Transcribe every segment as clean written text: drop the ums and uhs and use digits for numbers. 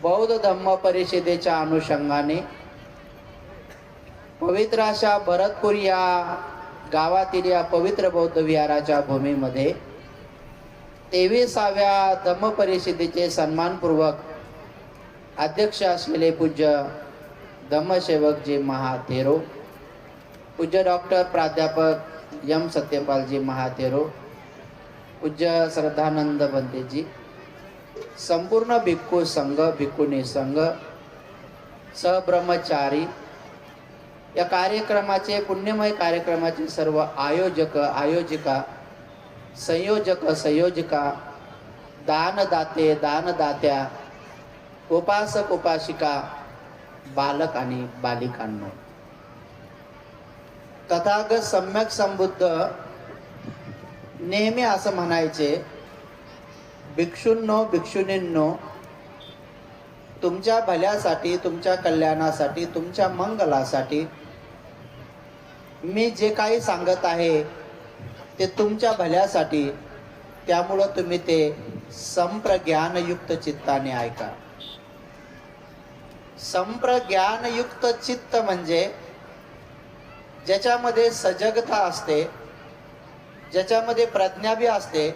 बौद्ध धम्म परिषदेच्या अनुषंगाने पवित्र अशा भरतपूर या गावातील या पवित्र बौद्ध विहाराच्या भूमीमध्ये 23व्या धम्म परिषदेचे सन्मानपूर्वक अध्यक्ष असलेले पूज्य धम्मसेवकजी महाथेरो, पूज्य डॉक्टर प्राध्यापक एम सत्यपालजी महाथेरो, पूज्य श्रद्धानंद बंतेजी, संपूर्ण भिक्खू संघ, भिक्खुनी संघ, सहब्रह्मचारी, या कार्यक्रमाचे पुण्यमय कार्यक्रमाचे सर्व आयोजक, आयोजिका, संयोजक, संयोजिका, दानदाते, दानदात्या, उपासक, उपासिका, बालक आणि बालिकांनो, तथागत सम्यक संबुद्ध नेहमी असं म्हणायचे, भिक्षूंनो, भिक्षुणींनो, तुमच्या भल्यासाठी, तुमच्या कल्याणासाठी, तुमच्या मंगलासाठी मी जे काही सांगत आहे ते तुमच्या भल्यासाठी, त्यामुळं तुम्ही ते संप्रज्ञानयुक्त चित्ताने ऐका. संप्रज्ञानयुक्त चित्त म्हणजे ज्याच्यामध्ये सजगता असते, ज्याच्यामध्ये प्रज्ञा बी असते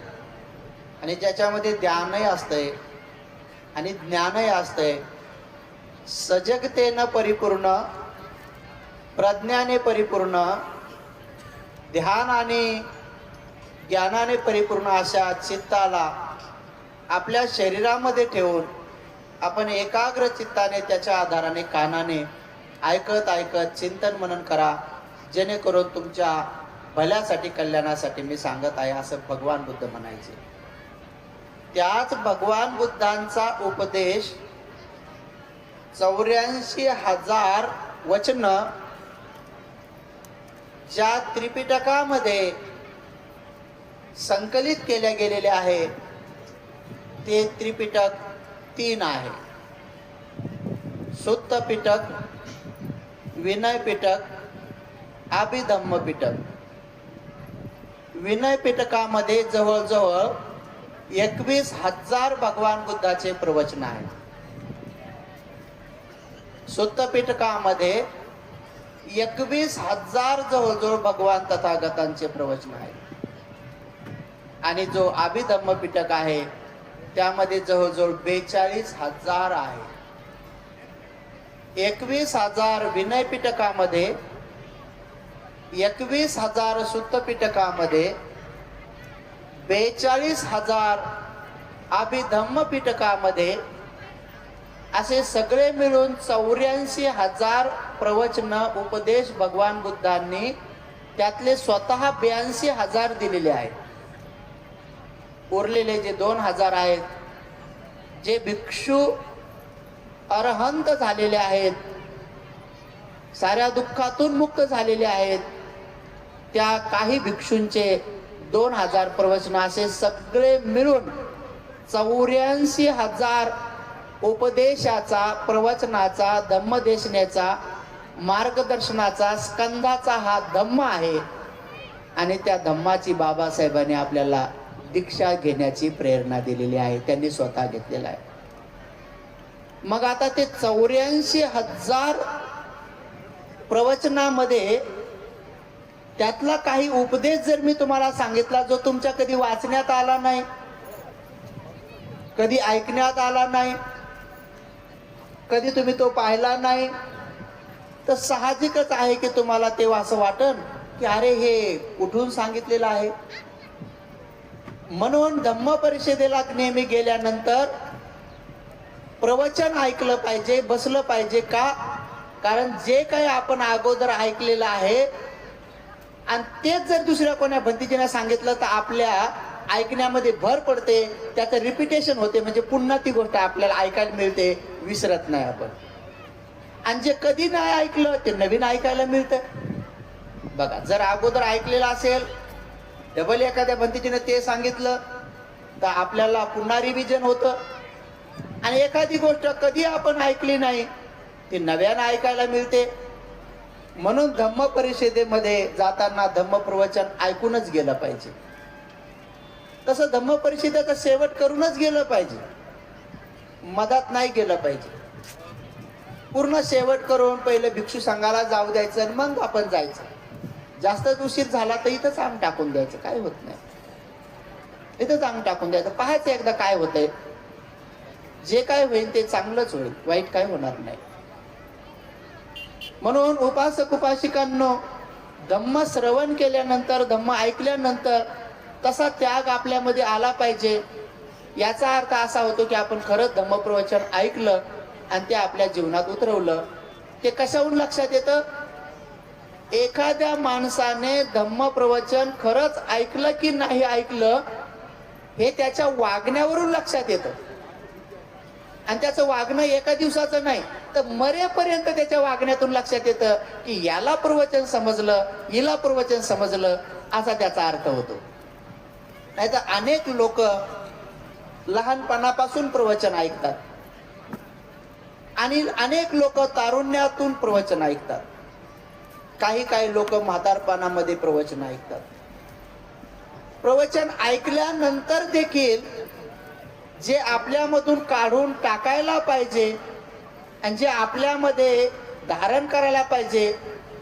आणि ज्याच्यामध्ये ध्यानही असते आणि ज्ञानही असते. सजगतेनं परिपूर्ण, प्रज्ञाने परिपूर्ण, ध्यान आणि ज्ञानाने परिपूर्ण अशा चित्ताला आपल्या शरीरामध्ये ठेवून आपण एकाग्र चित्ताने त्याच्या आधाराने कानाने ऐकत ऐकत चिंतन मनन करा, जेणेकरून तुमच्या भल्यासाठी, कल्याणासाठी मी सांगत आहे, असं भगवान बुद्ध म्हणायचे. त्याच भगवान बुद्धांचा उपदेश 84,000 वचन ज्या त्रिपिटकामध्ये संकलित केल्या गेलेले आहे ते त्रिपिटक 3 आहे. सुत्त पिटक, विनय पिटक, अभिधम्म पिटक. विनय पिटकामध्ये जवळजवळ 21,000 भगवान बुद्धाचे प्रवचन आहेत. सुत्त पिटकामध्ये 21,000 जवळजवळ भगवान तथागतांचे प्रवचन आहेत. आणि जो अभिधम्म पिटक आहे त्यामध्ये जवळजवळ 42,000 आहे. 21,000 विनय पिटकामध्ये, 21,000 सुत्त पिटकामध्ये, 42,000 अभिधम्म पिटकामध्ये, असे सगळे मिळून 84,000 प्रवचन, उपदेश भगवान बुद्धांनी त्यातले स्वतः 82,000 दिलेले आहेत. उरलेले जे 2,000 आहेत, जे भिक्षू अरहंत झालेले आहेत, साऱ्या दुःखातून मुक्त झालेले आहेत, त्या काही भिक्षूंचे 2,000 प्रवचन, असे सगळे मिळून 84,000 उपदेशाचा, प्रवचनाचा, धम्मदेशनेचा, मार्गदर्शनाचा, स्कंधाचा हा धम्म आहे. आणि त्या धम्माची बाबासाहेबांनी आपल्याला दीक्षा घेण्याची प्रेरणा दिलेली आहे, त्यांनी स्वतः घेतलेला आहे. मग आता ते 84,000 प्रवचनामध्ये त्यातला काही उपदेश जर मी तुम्हाला सांगितला, जो तुमच्या कधी वाचण्यात आला नाही, कधी ऐकण्यात आला नाही, कधी तुम्ही तो पाहिला नाही, तर साहजिकच आहे की तुम्हाला ते असं वाटन की अरे हे कुठून सांगितलेलं आहे. म्हणून धम्म परिषदेला नेहमी गेल्यानंतर प्रवचन ऐकलं पाहिजे, बसलं पाहिजे. का? कारण जे काही आपण अगोदर ऐकलेलं आहे आणि तेच जर दुसऱ्या कोणा भंतीजीने सांगितलं तर आपल्या ऐकण्यामध्ये भर पडते, त्याचं रिपिटेशन होते, म्हणजे पुन्हा ती गोष्ट आपल्याला ऐकायला मिळते, विसरत नाही आपण. आणि जे कधी नाही ऐकलं ते नवीन ऐकायला मिळतं. बघा, जर अगोदर ऐकलेलं असेल, डबल एखाद्या भंतीजीने ते सांगितलं तर आपल्याला पुन्हा रिव्हिजन होतं. आणि एखादी गोष्ट कधी आपण ऐकली नाही ती नव्यानं ऐकायला मिळते. म्हणून धम्म परिषदेमध्ये जाताना धम्म प्रवचन ऐकूनच गेलं पाहिजे. तसं धम्म परिषदेचा शेवट करूनच गेलं पाहिजे. मधात नाही गेलं पाहिजे. पूर्ण शेवट करून पहिले भिक्षू संघाला जाऊ द्यायचं आणि मग आपण जायचं. जास्त उशीर झाला तर इथंच अंग टाकून द्यायचं, काय होत नाही. इथंच अंग टाकून द्यायचं, पाहायचं एकदा काय होतंय. जे काय होईल ते चांगलंच होईल, वाईट काय होणार नाही. म्हणून उपासक उपासिकांनो, धम्म श्रवण केल्यानंतर, धम्म ऐकल्यानंतर तसा त्याग आपल्यामध्ये आला पाहिजे. याचा अर्थ असा होतो की आपण खरंच धम्मप्रवचन ऐकलं आणि ते आपल्या जीवनात उतरवलं. ते कशाहून लक्षात येतं? एखाद्या माणसाने धम्मप्रवचन खरंच ऐकलं की नाही ऐकलं हे त्याच्या वागण्यावरून लक्षात येतं. आणि त्याचं वागणं एका दिवसाचं नाही तर मरेपर्यंत त्याच्या वागण्यातून लक्षात येतं की याला प्रवचन समजलं, हिला प्रवचन समजलं, असा त्याचा अर्थ होतो. नाहीतर अनेक लोक लहानपणापासून प्रवचन ऐकतात आणि अनेक लोक तारुण्यातून प्रवचन ऐकतात. काही लोक म्हातारपणामध्ये प्रवचन ऐकतात. प्रवचन ऐकल्यानंतर देखील जे आपल्यामधून काढून टाकायला पाहिजे आणि जे आपल्यामध्ये धारण करायला पाहिजे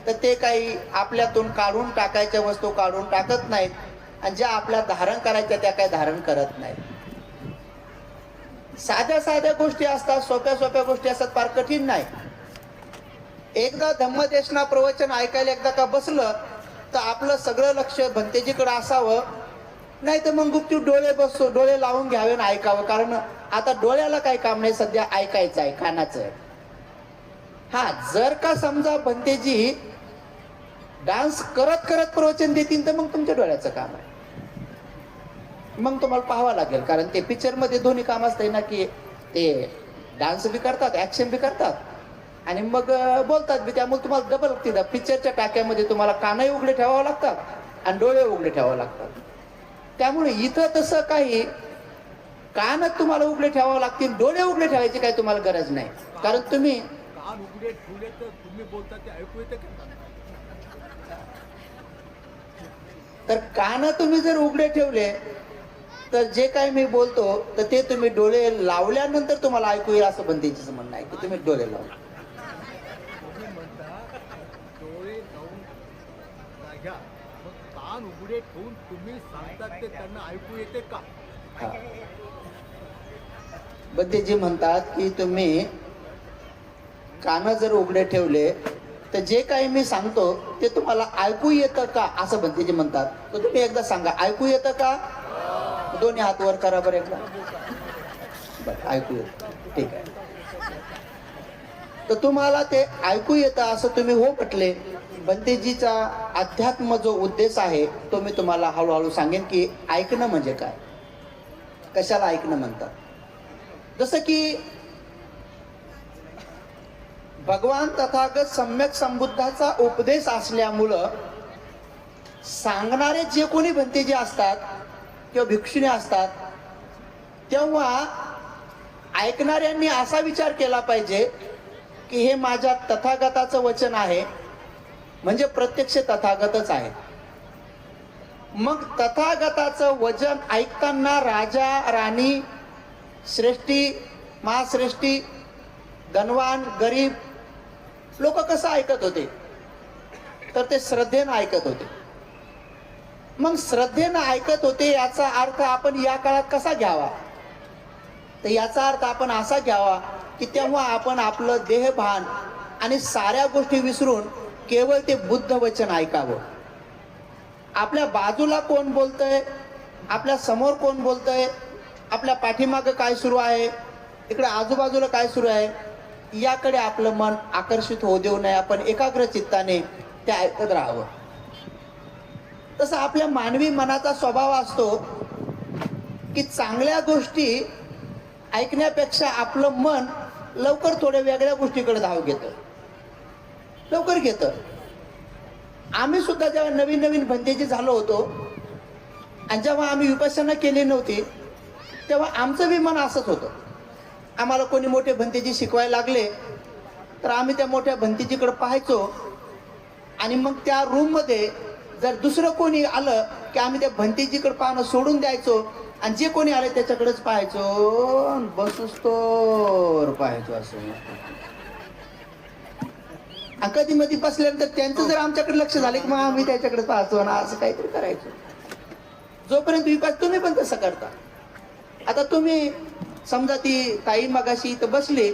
तर ते काही आपल्यातून काढून टाकायच्या वस्तू काढून टाकत नाहीत आणि ज्या आपल्या धारण करायच्या त्या काही धारण करत नाहीत. साध्या साध्या गोष्टी असतात, सोप्या सोप्या गोष्टी असतात, फार कठीण नाही. एकदा धम्मदेशना प्रवचन ऐकायला एकदा का बसलं तर आपलं सगळं लक्ष भंतेजीकडे असावं. नाही तर मग गुपचूप डोळे लावून घ्यावे आणि ऐकावं. कारण आता डोळ्याला काही काम नाही, सध्या ऐकायचं आहे, कानाचं आहे. हा, जर का समजा भंतेजी डान्स करत करत प्रवचन देतील तर मग तुमच्या डोळ्याचं काम आहे, मग तुम्हाला पाहावं लागेल. कारण ते पिक्चर मध्ये दोन्ही काम असतंय ना, की ते डान्स बी करतात, ऍक्शन बी करतात आणि मग बोलतात बी. त्यामुळे तुम्हाला डबल तिथं पिक्चरच्या टाक्यामध्ये तुम्हाला कानही उघडे ठेवावं लागतात आणि डोळे उघडे ठेवावं लागतात. त्यामुळे इथं तसं काही कानच तुम्हाला उघडे ठेवावं लागतील, डोळे उघडे ठेवायची काही तुम्हाला गरज नाही. कारण तुम्ही कान उघडे ठेवले तर तुम्ही बोलता ते ऐकू येते का? तर कान तुम्ही जर उघडे ठेवले तर जे काही मी बोलतो तर ते तुम्ही डोळे लावल्यानंतर तुम्हाला ऐकू येईल, असं बंदीचं म्हणणं आहे की तुम्ही डोळे लावले. तुम्ही म्हणता डोळे लावून घ्या, मग कान उघडे ठेवून तुम्ही सांगतात ते त्यांना ऐकू येते का? बंदीजी म्हणतात की तुम्ही कान जर उघडे ठेवले तर जे काही मी सांगतो ते तुम्हाला ऐकू येतं का, असं बंदीजी म्हणतात. तर तुम्ही एकदा सांगा, ऐकू येतं का? दोन्ही हात वर करा बरं एकदा. बरं, ऐकू येतं, ठीक आहे. तर तुम्हाला ते ऐकू येतं असं तुम्ही हो म्हटले. बंतेजीचा अध्यात्म जो उद्देश आहे तो मी तुम्हाला हळूहळू सांगेन की ऐकणं म्हणजे काय, कशाला ऐकणं म्हणतात. जसं की भगवान तथागत सम्यक संबुद्धाचा उपदेश असल्यामुळं सांगणारे जे कोणी भंतेजी असतात किंवा भिक्षुणी असतात तेव्हा ऐकणाऱ्यांनी असा विचार केला पाहिजे की हे माझ्या तथागताचं वचन आहे, म्हणजे प्रत्यक्ष तथागतच आहे. मग तथागताचं वचन ऐकताना राजा राणी, श्रेष्ठी महाश्रेष्ठी, धनवान गरीब लोक कसं ऐकत होते, तर ते श्रद्धेनं ऐकत होते. मग श्रद्धेनं ऐकत होते याचा अर्थ आपण या काळात कसा घ्यावा, तर याचा अर्थ आपण असा घ्यावा की तेव्हा आपण आपलं देहभान आणि साऱ्या गोष्टी विसरून केवळ ते बुद्ध वचन ऐकावं. आपल्या बाजूला कोण बोलतंय, आपल्या समोर कोण बोलतंय, आपल्या पाठीमागं काय सुरू आहे, इकडे आजूबाजूला काय सुरू आहे, याकडे आपलं मन आकर्षित होऊ देऊ नये. आपण एकाग्र चित्ताने ते ऐकत राहावं. तसं आपल्या मानवी मनाचा स्वभाव असतो की चांगल्या गोष्टी ऐकण्यापेक्षा आपलं मन लवकर थोड्या वेगळ्या गोष्टीकडे धाव घेतं, लवकर घेतं. आम्ही सुद्धा जेव्हा नवीन नवीन भंतेजी झालो होतो आणि जेव्हा आम्ही विपश्यना केली नव्हती तेव्हा आमचं बी मन असंच होतं. आम्हाला कोणी मोठे भंतेजी शिकवायला लागले तर आम्ही त्या मोठ्या भंतेजीकडे पाहायचो आणि मग त्या रूममध्ये जर दुसरं कोणी आलं की आम्ही त्या भंतेजीकडे पाहणं सोडून द्यायचो आणि जे कोणी आले त्याच्याकडेच पाहायचो, बसूस तर पाहायचो असं. कधी मध्ये बसल्यानंतर त्यांचं जर आमच्याकडे लक्ष झालं की मग आम्ही त्याच्याकडे पाहतो ना, असं काहीतरी करायचो. जोपर्यंत विपास तुम्ही पण तसं करता. आता तुम्ही समजा ती ताई मगाशी इथं बसली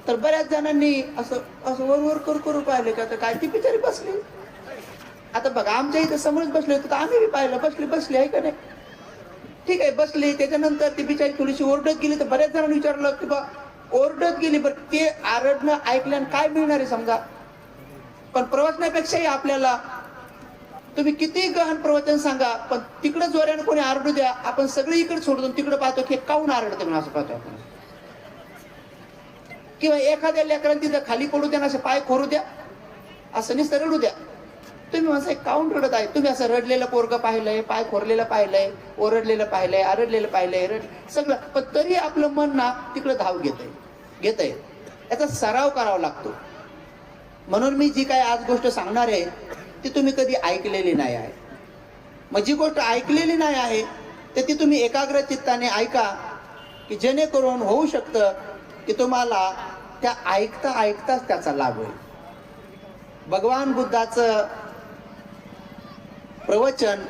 तर बऱ्याच जणांनी असं असं वर करू पाहिले का, तर काय ती बिचारी बसली. आता बघा आमच्या इथं समोरच बसले होते तर आम्ही पाहिलं बसली आहे का नाही. ठीक आहे बसली, त्याच्यानंतर ती बिचारी थोडीशी ओरडत गेली तर बऱ्याच जणांनी विचारलं की बा ओरडत गेली बरं ते आरडणं ऐकल्यानं काय मिळणार आहे समजा. पण प्रवचनापेक्षाही आपल्याला तुम्ही किती गहन प्रवचन सांगा पण तिकडे जोऱ्यानं कोणी आरडू द्या, आपण सगळे इकडे सोडून तिकडे पाहतो की काऊन आरडते म्हणून असं पाहतो आपण. किंवा एखाद्या लेकरांनी तिथं खाली पडू द्या, असं पाय खोरू द्या, असं नुसतं रडू द्या. तुम्ही म्हणता काऊन रडत आहे, तुम्ही असं रडलेलं पोरगं पाहिलंय, पाय खोरलेलं पाहिलंय, ओरडलेलं पाहिलंय, आरडलेलं पाहिलंय, सगळं, पण तरी आपलं मन ना तिकडे धाव घेतंय. याचा सराव करावा लागतो. म्हणून मी जी काय आज गोष्ट सांगणार आहे ती तुम्ही कधी ऐकलेली नाही आहे. मग जी गोष्ट ऐकलेली नाही आहे तर ती तुम्ही एकाग्र चित्ताने ऐका की जेणेकरून होऊ शकतं की तुम्हाला त्या ऐकताच त्याचा लाभ होईल. भगवान बुद्धाचं प्रवचन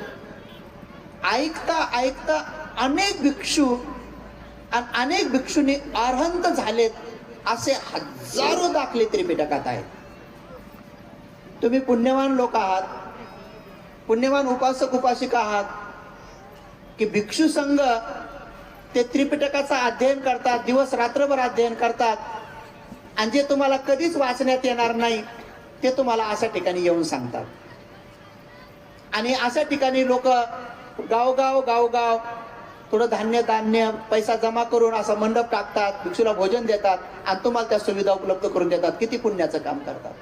ऐकता अनेक भिक्षू आणि अनेक भिक्षूंनी अरहंत झालेत असे हजारो दाखले त्रिपिटकात आहेत. तुम्ही पुण्यवान लोक आहात, पुण्यवान उपासक उपासिका आहात की भिक्षू संघ ते त्रिपिटकाचा अध्ययन करतात, दिवस रात्रभर अध्ययन करतात आणि जे तुम्हाला कधीच वाचण्यात येणार नाही ते तुम्हाला अशा ठिकाणी येऊन सांगतात. आणि अशा ठिकाणी लोक गावगाव थोडं धान्य पैसा जमा करून असा मंडप टाकतात, भिक्षूला भोजन देतात आणि तुम्हाला त्या सुविधा उपलब्ध करून देतात. किती पुण्याचं काम करतात.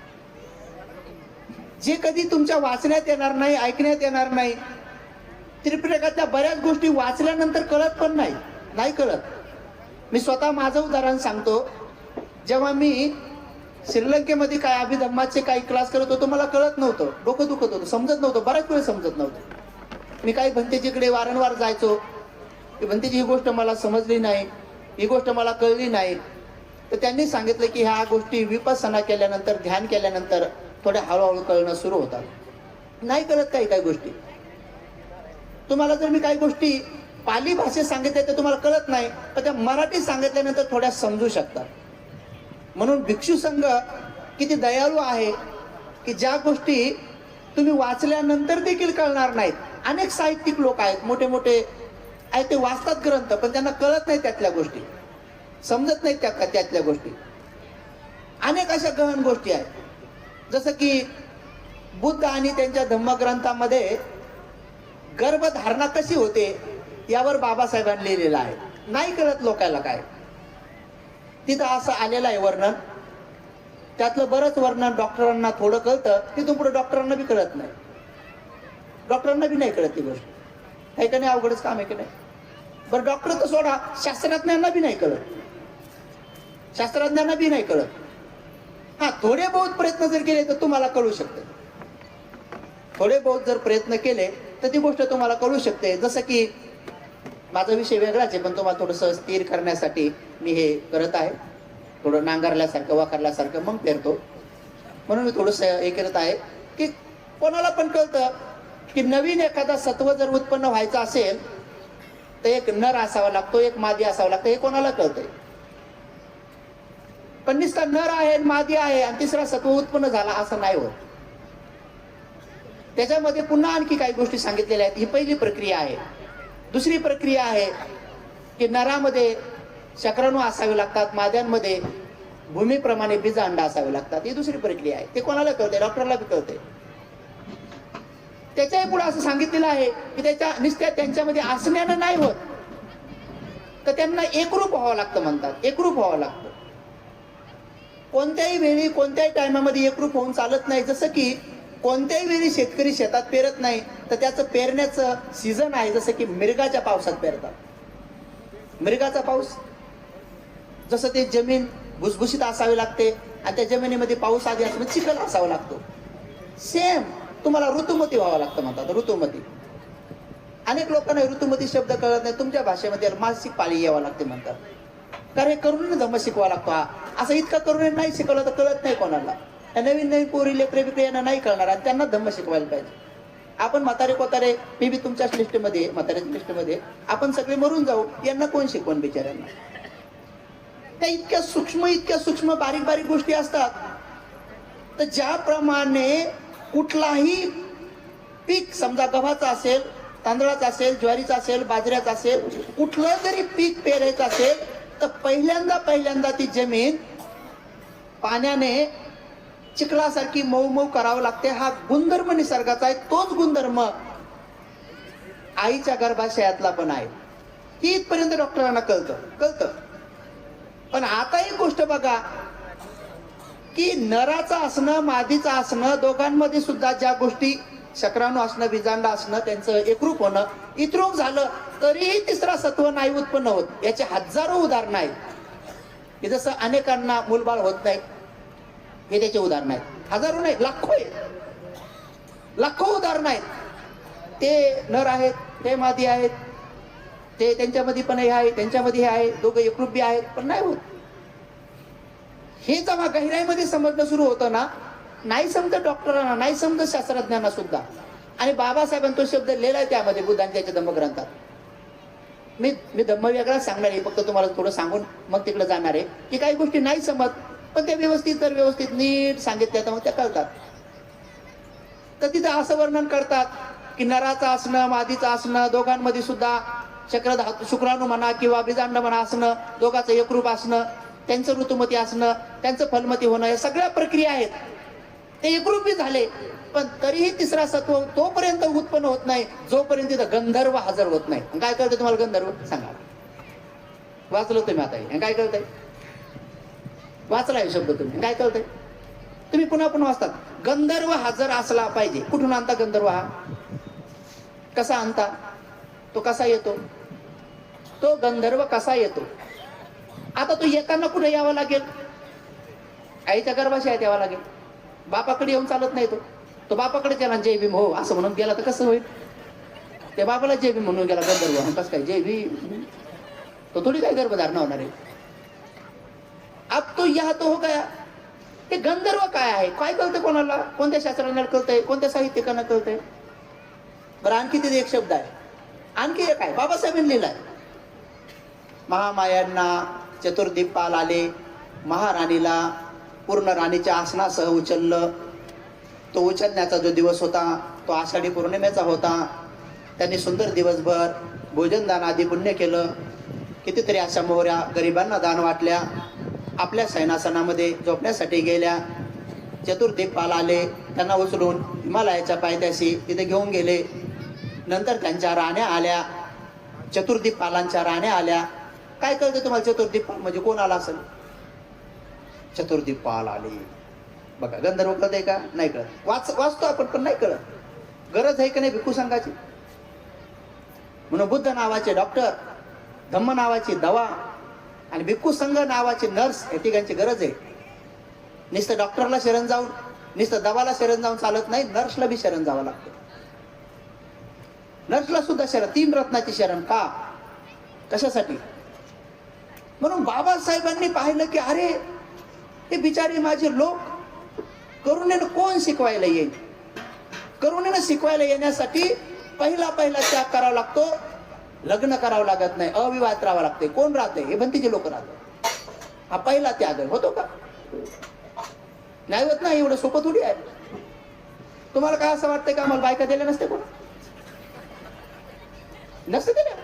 जे कधी तुमच्या वाचण्यात येणार नाही, ऐकण्यात येणार नाही. त्रिपिटकातल्या बऱ्याच गोष्टी वाचल्यानंतर कळत पण नाही कळत. मी स्वतः माझं उदाहरण सांगतो. जेव्हा मी श्रीलंकेमध्ये काय अभिधम्माचे काही क्लास करत होतो मला कळत नव्हतं, डोकं दुखत होतं, समजत नव्हतं, बऱ्याच वेळ समजत नव्हतं. मी काही भंतेजीकडे वारंवार जायचो की भंतेजी ही गोष्ट मला समजली नाही, ही गोष्ट मला कळली नाही. तर त्यांनी सांगितलं की ह्या गोष्टी विपස්සना केल्यानंतर, ध्यान केल्यानंतर थोड्या हळूहळू कळणं सुरू होतात. नाही कळत काही गोष्टी. तुम्हाला जर मी काही गोष्टी पाली भाषेत सांगितल्या तर तुम्हाला कळत नाही, पण त्या मराठीत सांगितल्यानंतर थोड्या समजू शकतात. म्हणून भिक्षू संघ किती दयाळू आहे की ज्या गोष्टी तुम्ही वाचल्यानंतर देखील कळणार नाहीत. अनेक साहित्यिक लोक आहेत, मोठे आहेत, ते वाचतात ग्रंथ पण त्यांना कळत नाही त्यातल्या गोष्टी, समजत नाहीत त्यातल्या गोष्टी. अनेक अशा गहन गोष्टी आहेत. जसं की बुद्ध आणि त्यांच्या धम्मग्रंथामध्ये गर्भधारणा कशी होते यावर बाबासाहेबांनी लिहिलेलं आहे. नाही कळत लोकांना काय. तिथं असं आलेलं आहे वर्णन. त्यातलं बरंच वर्णन डॉक्टरांना थोडं कळतं, तिथून पुढे डॉक्टरांना बी कळत नाही. डॉक्टरांना बी नाही कळत ती गोष्ट. काही का नाही, अवघडच काम आहे की नाही. बरं डॉक्टर तर सोडा, शास्त्रज्ञांना बी नाही कळत. शास्त्रज्ञांना बी नाही कळत. हा, थोडे बहुत प्रयत्न जर केले तर तुम्हाला कळू शकते. थोडे बहुत जर प्रयत्न केले तर ती गोष्ट तुम्हाला कळू शकते. जसं की माझा विषय वेगळाच आहे पण तुम्हाला थोडंसं स्थिर करण्यासाठी मी हे करत आहे. थोडं नांगरल्यासारखं वाकारल्यासारखं मग पेरतो. म्हणून मी थोडंसं हे करत आहे की कोणाला पण कळतं की नवीन एखादा सत्व जर उत्पन्न व्हायचं असेल तर एक नर असावा लागतो, एक मादी असावा लागतो. हे कोणाला कळतंय. पण नुसता नर आहे, मादी आहे आणि तिसरा सत्व उत्पन्न झाला असं नाही होत. त्याच्यामध्ये पुन्हा आणखी काही गोष्टी सांगितलेल्या आहेत. ही पहिली प्रक्रिया आहे. दुसरी प्रक्रिया आहे की नरामध्ये शुक्राणू असावे लागतात, माद्यांमध्ये भूमीप्रमाणे बीज अंडा असावे लागतात. ही दुसरी प्रक्रिया आहे. ते कोणाला कळते, डॉक्टरला बी कळते. त्याच्याही पुढे असं सांगितलेलं आहे की त्याच्या निस्त्या त्यांच्यामध्ये असण्यानं नाही होत, तर त्यांना एकरूप व्हावं लागतं म्हणतात. एकरूप व्हावं लागतं. कोणत्याही वेळी कोणत्याही टायमामध्ये एकरूप होऊन चालत नाही. जसं की कोणत्याही वेळी शेतकरी शेतात पेरत नाही तर त्याचं पेरण्याचं सीझन आहे. जसं की मिरगाच्या पावसात पेरतात. मिरगाचा पाऊस, जसं ते जमीन भुसभुशीत असावी लागते आणि त्या जमिनीमध्ये पाऊस आधी असं चिखल असावा लागतो. सेम तुम्हाला ऋतुमती व्हावं लागतं म्हणतात. ऋतुमती अनेक लोकांना ऋतुमती शब्द कळत नाही. तुमच्या भाषेमध्ये याला मासिक पाळी यावं लागते म्हणतात. कारण हे करून धम्म शिकवा लागतो. हा असं इतका करून नाही शिकवलं तर कळत नाही कोणाला. या नवीन नवीन पोरी लेकरे बिकरे यांना नाही कळणार आणि त्यांना धम्म शिकवायला पाहिजे. आपण म्हातारे कोतारे मी बी तुमच्याच लिस्टमध्ये म्हाताऱ्याच्या लिस्टमध्ये आपण सगळे मरून जाऊ. यांना कोण शिकवण बिचाऱ्यांना. त्या इतक्या सूक्ष्म बारीक बारीक गोष्टी असतात. तर ज्याप्रमाणे कुठलाही पीक समजा गव्हाचा असेल, तांदळाचा असेल, ज्वारीचा असेल, बाजऱ्याचा असेल, कुठलं जरी पीक पेरायचं असेल तर पहिल्यांदा ती जमीन पाण्याने चिखलासारखी मऊ मऊ करावं लागते. हा गुणधर्म निसर्गाचा आहे. तोच गुणधर्म आईच्या गर्भाशयातला पण आहे. ही इथपर्यंत डॉक्टरांना कळतं. पण आता एक गोष्ट बघा की नराचं असणं मादीचं असणं दोघांमध्ये सुद्धा ज्या गोष्टी शुक्राणू असणं बीजांड असणं त्यांचं एकरूप होणं इतरूप झालं तरीही तिसरा सत्व नाही उत्पन्न होत. याचे हजारो उदाहरणं आहेत. की जसं अनेकांना मूलबाळ होत नाही हे त्याचे उदाहरण आहेत. हजारो नाही लाखो उदाहरणं आहेत. ते नर आहेत, ते मादी आहेत, ते त्यांच्यामध्ये पण हे आहे, त्यांच्यामध्ये हे आहे, दोघं एकरूप बी आहेत पण नाही होत. हे जेव्हा गहिराईमध्ये समजणं सुरू होतं ना, नाही समजत डॉक्टरांना, नाही समजत शास्त्रज्ञांना सुद्धा. आणि बाबासाहेबांनी तो शब्द लिहिलाय त्यामध्ये बुद्धांच्या धम्मग्रंथात. मी धम्म वेगळा सांगणार आहे, फक्त तुम्हाला थोडं सांगून मग तिकडे जाणार आहे की काही गोष्टी नाही समज पण त्या व्यवस्थित नीट सांगितल्या तर मग त्या कळतात. तर तिथं असं वर्णन करतात की नराचं असणं मादीचं असणं दोघांमध्ये सुद्धा शुक्राणू म्हणा किंवा बीजांड म्हणा असणं, दोघांचं एकरूप असणं, त्यांचं ऋतुमती असणं, त्यांचं फलमती होणं, या सगळ्या प्रक्रिया आहेत. ते एकरूपी झाले पण तरीही तिसरा सत्व तोपर्यंत उत्पन्न होत नाही जोपर्यंत तिथं गंधर्व हजर होत नाही. काय कळतंय तुम्हाला गंधर्व सांगा. वाचलं तुम्ही आता हे काय कळतंय? वाचला हे शब्द तुम्ही काय कळतंय? तुम्ही पुन्हा वाचतात. गंधर्व हजर असला पाहिजे. कुठून आणता गंधर्व? हा कसा आणता? तो कसा येतो? तो गंधर्व कसा येतो? आता तो येताना कुठे यावं लागेल? आईच्या गर्भाशयात यावं लागेल. बापाकडे येऊन चालत नाही. तो बापाकडे गेला जय भीम हो असं म्हणून गेला तर कसं होईल? त्या बापाला जय भीम म्हणून गेला गंधर्व, कसं काय जय भीम? तो थोडी काय गर्भधारणा होणार आहे? अब तो या तो हो गया. ते गंधर्व काय आहे? काय कळतंय कोणाला? कोणत्या शास्त्राला कळतंय? कोणत्या साहित्यिकांना कळतंय? बरं आणखी तिथे एक शब्द आहे, आणखी एक आहे बाबासाहेबांनी लिहिलाय. महामायांना चतुर्दीपाल आले, महाराणीला पूर्ण राणीच्या आसनासह उचललं. तो उचलण्याचा जो दिवस होता तो आषाढी पौर्णिमेचा होता. त्यांनी सुंदर दिवसभर भोजनदान आदी पुण्य केलं. कितीतरी अशा मोहऱ्या गरिबांना दान वाटल्या. आपल्या सैनासनामध्ये झोपण्यासाठी गेल्या. चतुर्दीपाल आले, त्यांना उचलून हिमालयाच्या पायथ्याशी तिथे घेऊन गेले. नंतर त्यांच्या राण्या आल्या, चतुर्दीपालांच्या राण्या आल्या. काय कळतं तुम्हाला चतुर्दीपाल म्हणजे कोण आला असेल? चतुर्दीपाल आले. बघा गंधर्व कळतंय का? नाही कळत. वाचतो आपण पण नाही कळत. गरज आहे का नाही भिक्खू संघाची? म्हणून बुद्ध नावाचे डॉक्टर, धम्म नावाची दवा आणि भिक्खू संघ नावाचे नर्स या तिघांची गरज आहे. नुसतं डॉक्टरला शरण जाऊन नुसतं दवाला शरण जाऊन चालत नाही. नर्सला बी शरण जावं लागतं. नर्सला सुद्धा शरण, 3 रत्नाची शरण. का? कशासाठी? म्हणून बाबासाहेबांनी पाहिलं की अरे हे बिचारे माझे लोक करुणेनं कोण शिकवायला येईल? करुणेनं शिकवायला येण्यासाठी पहिला त्याग करावा लागतो. लग्न करावं लागत नाही, अविवाहित राहावं लागते. कोण राहते? हे भंतीचे लोक राहतात. हा पहिला त्याग होतो का? नाही होत ना. एवढं सोपं थोडी आहे. तुम्हाला काय असं वाटतंय का आम्हाला बायका दिल्या नसते? कोण नसते दिल्या?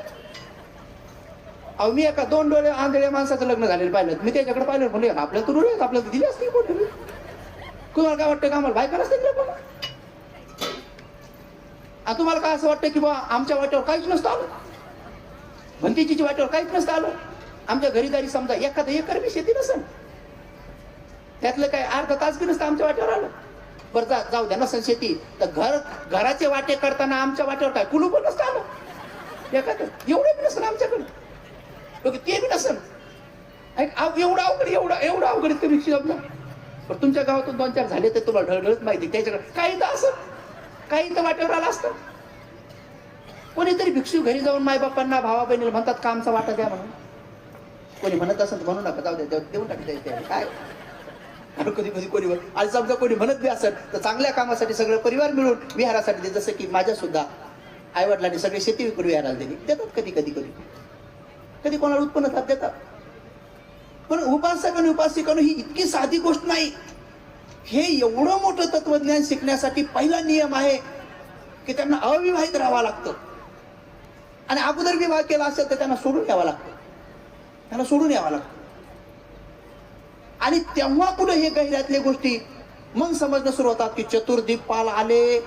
अहो मी एका 2 डोळे आंधळ्या माणसाचं लग्न झालेलं पाहिलं. मी त्याच्याकडे पाहिलं म्हणजे आपल्या तुरुळे आपल्याला दिली असते कोण? तुम्हाला काय वाटतं का आम्हाला बायका नसते दिल्या? कोण तुम्हाला काय असं वाटतं की बा आमच्या वाट्यावर काहीच नसतं आलं? भंतीची वाट्यावर काहीच नसतं आलं? आमच्या घरीदारी समजा एखादं एकर बी शेती नसेल, त्यातलं काय अर्धा तास बी नसतं आमच्या वाट्यावर आलं. बरं जाऊ द्या नसेल शेती तर घराचे वाटे करताना आमच्या वाट्यावर काय कुलूप नसतं आलं? एखादं एवढं बी नसेल आमच्याकडे, ते बी नसेल. एवढं अवघड तुम्ही शब्द. पण तुमच्या गावातून 2-4 झाले तर तुम्हाला ढळढळत माहिती. त्याच्याकडे काही तर असं काही तर वाट्यावर आलं असतं. कोणीतरी भिक्षू घरी जाऊन मायबापांना भावा बहिणीला म्हणतात का आमचा वाटा द्या म्हणून. कोणी म्हणत असेल तर म्हणू नका, जाऊ द्या, देऊन टाकता काय. आणि कधी कधी कोणी आणि समजा कोणी म्हणत बी असेल तर चांगल्या कामासाठी सगळं परिवार मिळून विहारासाठी दे. जसं की माझ्या सुद्धा आई वडिलांनी सगळी शेती विकून विहाराला दिली, देतात कधी कधी कधी कधी कोणाला उत्पन्न देतात. पण उपासक आणि उपासिकांनो ही इतकी साधी गोष्ट नाही. हे एवढं मोठं तत्वज्ञान शिकण्यासाठी पहिला नियम आहे की त्यांना अविवाहित राहावं लागतं. आणि अगोदर विवाह केला असेल तर त्यांना सोडून यावं लागतं, त्यांना सोडून यावं लागतं. आणि तेव्हा कुठे हे गहिऱ्यातल्या गोष्टी मग समजणं सुरू होतात की चतुर्दिक्पाल आले,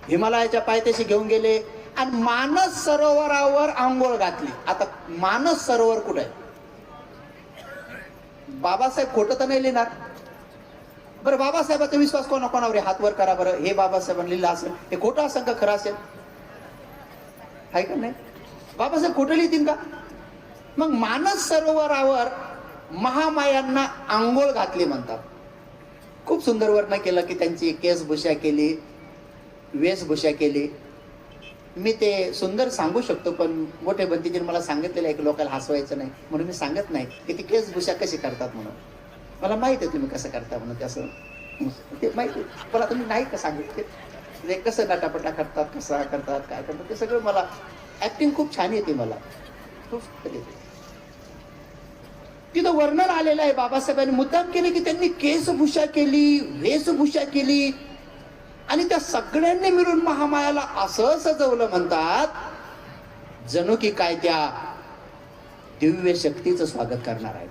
हिमालयाच्या पायथ्याशी घेऊन गेले आणि मानस सरोवरावर आंघोळ घातली. आता मानस सरोवर कुठे आहे? बाबासाहेब खोटं तर नाही लिहिणार. बरं बाबासाहेबाचा विश्वास कोणावर आहे? हात वर करा बरं. हे बाबासाहेबांनी लिहिलं असेल, हे खोटं असेल का खरं असेल? आहे का नाही? बाबासाहेब खोटं लिहितील का? मग मानस सरोवरावर महामायांना आंघोळ घातली म्हणतात. खूप सुंदर वर्णन केलं की त्यांची केसभूषा केली, वेशभूषा केली. मी ते सुंदर सांगू शकतो पण मोठे भंतीजीने मला सांगितलेलं आहे की लोकांना हसवायचं नाही म्हणून मी सांगत नाही की ती केसभूषा कशी करतात म्हणून. मला माहिती आहे तुम्ही कसं करता म्हणून, ते असं ते माहिती मला तुम्ही नाही का सांगितलं ते कसं नाटापटा करतात, कसं करतात, काय करतात ते सगळं मला ऍक्टिंग खूप छान येते मला, खूप येते. तिथं वर्णन आलेलं आहे. बाबासाहेबांनी मुद्दाम केले की त्यांनी केसभूषा केली, वेशभूषा केली आणि त्या सगळ्यांनी मिळून महामायाला असं सजवलं म्हणतात जणू की काय त्या दिव्य शक्तीचं स्वागत करणार आहेत,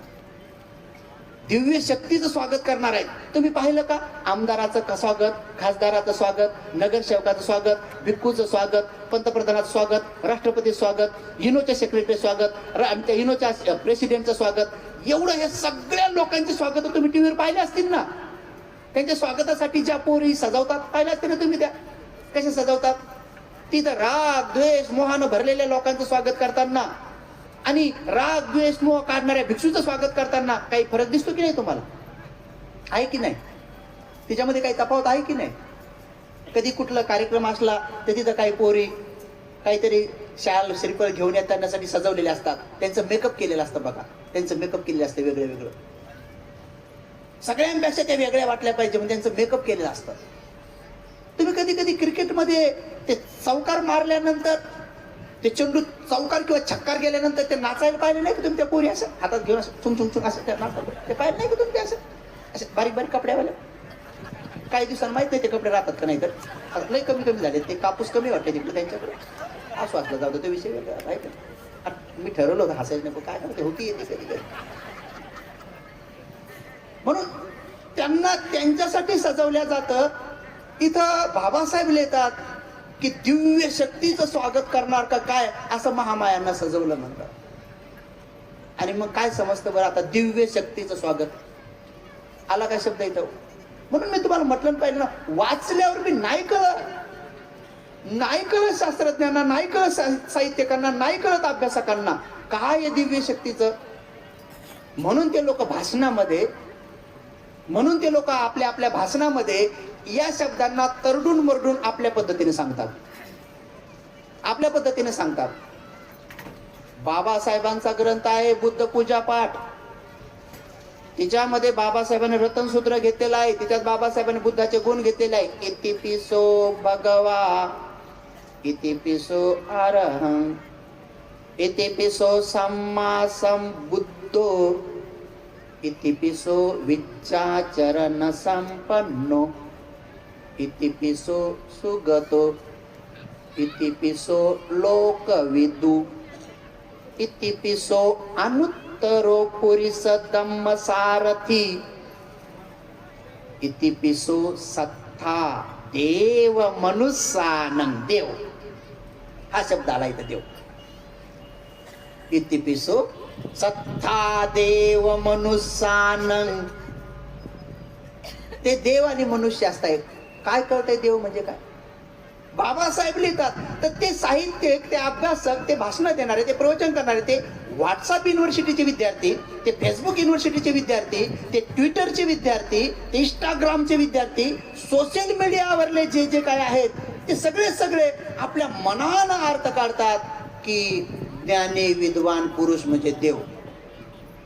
दिव्य शक्तीचं स्वागत करणार आहेत. तुम्ही पाहिलं का? आमदाराचं स्वागत, खासदाराचं स्वागत, नगरसेवकाचं स्वागत, भिक्खूचं स्वागत, पंतप्रधानाचं स्वागत, राष्ट्रपती स्वागत, युनोच्या सेक्रेटरी स्वागत, युनोच्या प्रेसिडेंटचं स्वागत, एवढं हे सगळ्या लोकांचे स्वागत तुम्ही टीव्हीवर पाहिले असतील ना. त्यांच्या स्वागतासाठी ज्या पोरी सजवतात पाहिल्या असतील ना तुम्ही, त्या कशा सजवतात. तिथं राग द्वेष मोहानं भरलेल्या लोकांचं स्वागत करताना आणि राग द्वेष मोह काढणाऱ्या भिक्षूचं स्वागत करताना काही फरक दिसतो की नाही तुम्हाला? आहे की नाही? त्याच्यामध्ये काही तफावत आहे की नाही? कधी कुठला कार्यक्रम असला तर तिथं काही पोरी काहीतरी शाल श्रीफळ घेऊन येतानासाठी सजवलेले असतात, त्यांचं मेकअप केलेलं असतं बघा, त्यांचं मेकअप केलेलं असतं वेगळं वेगळं, सगळ्यांपेक्षा ते वेगळ्या वाटल्या पाहिजे म्हणून त्यांचं मेकअप केलेलं असतं. तुम्ही कधी कधी क्रिकेटमध्ये ते चौकार मारल्यानंतर ते चेंडू चौकार किंवा छक्कार गेल्यानंतर ते नाचायला पाहिलं नाही का तुम्ही? त्या पोरी असं हातात घेऊन असं चुम चुम चुम असं त्या नाचतात, ते पाहिलं नाही का तुम्ही? ते असं असे बारीक बारीक कपड्यावाले. काही दिवसांना माहित नाही ते कपडे राहतात का नाही, तर लई कमी कमी झाले. ते कापूस कमी वाटते तिकडे त्यांच्याकडे. असं वाचलं जाऊ दे, तो विषय वेगळा आहे का? मी ठरवलं होतं हसायचं नको, काय नव्हते होती येते कधी कधी. म्हणून त्यांना त्यांच्यासाठी सजवल्या जातं. इथं बाबासाहेब लिहितात की दिव्य शक्तीचं स्वागत करणार का काय असं महामायांना सजवलं म्हणतात. आणि मग काय समजतं बरं आता दिव्य शक्तीचं स्वागत आला काय शब्द इथं? म्हणून मी तुम्हाला म्हटलं पाहिजे ना, वाचल्यावर मी नाही कळत शास्त्रज्ञांना, नाही कळत साहित्यकांना, नाही कळत अभ्यासकांना काय दिव्य शक्तीचं. म्हणून ते लोक आपल्या आपल्या भाषणामध्ये या शब्दांना तरडून मरडून आपल्या पद्धतीने सांगतात. बाबासाहेबांचा ग्रंथ आहे बुद्ध पूजा पाठ. तिच्यामध्ये बाबासाहेबांनी रतनसूत्र घेतलेलं आहे. तिच्यात बाबासाहेबांनी बुद्धाचे गुण घेतलेले आहे. इतिपिसो भगवा, इतिपिसो अरहं, इतिपिसो सम्मा संबुद्धो, इतिपिसो विच्चाचरण संपन्नो, इतिपिसो सुगतो, इतिपिसो लोकविदु, इतिपिसो अनुत्तरो पुरिस धम्म सारथी, इतिपिसो सत्ता देव मनुष्यानं. देव हा शब्द आला इथं, देव. इतिपिसो सत्ता देव मनुष्यानं. ते देव आणि मनुष्य असतायत. काय कळतंय देव म्हणजे काय? बाबासाहेब लिहितात तर ते साहित्यिक, ते अभ्यासक, ते भाषण देणारे, ते प्रवचन करणारे, ते व्हॉट्सअप युनिव्हर्सिटीचे विद्यार्थी, ते फेसबुक युनिव्हर्सिटीचे विद्यार्थी, ते ट्विटरचे विद्यार्थी, ते इंस्टाग्रामचे विद्यार्थी, सोशल मीडियावरले जे जे काय आहेत ते सगळे आपल्या मनानं अर्थ काढतात की ज्ञानी विद्वान पुरुष म्हणजे देव.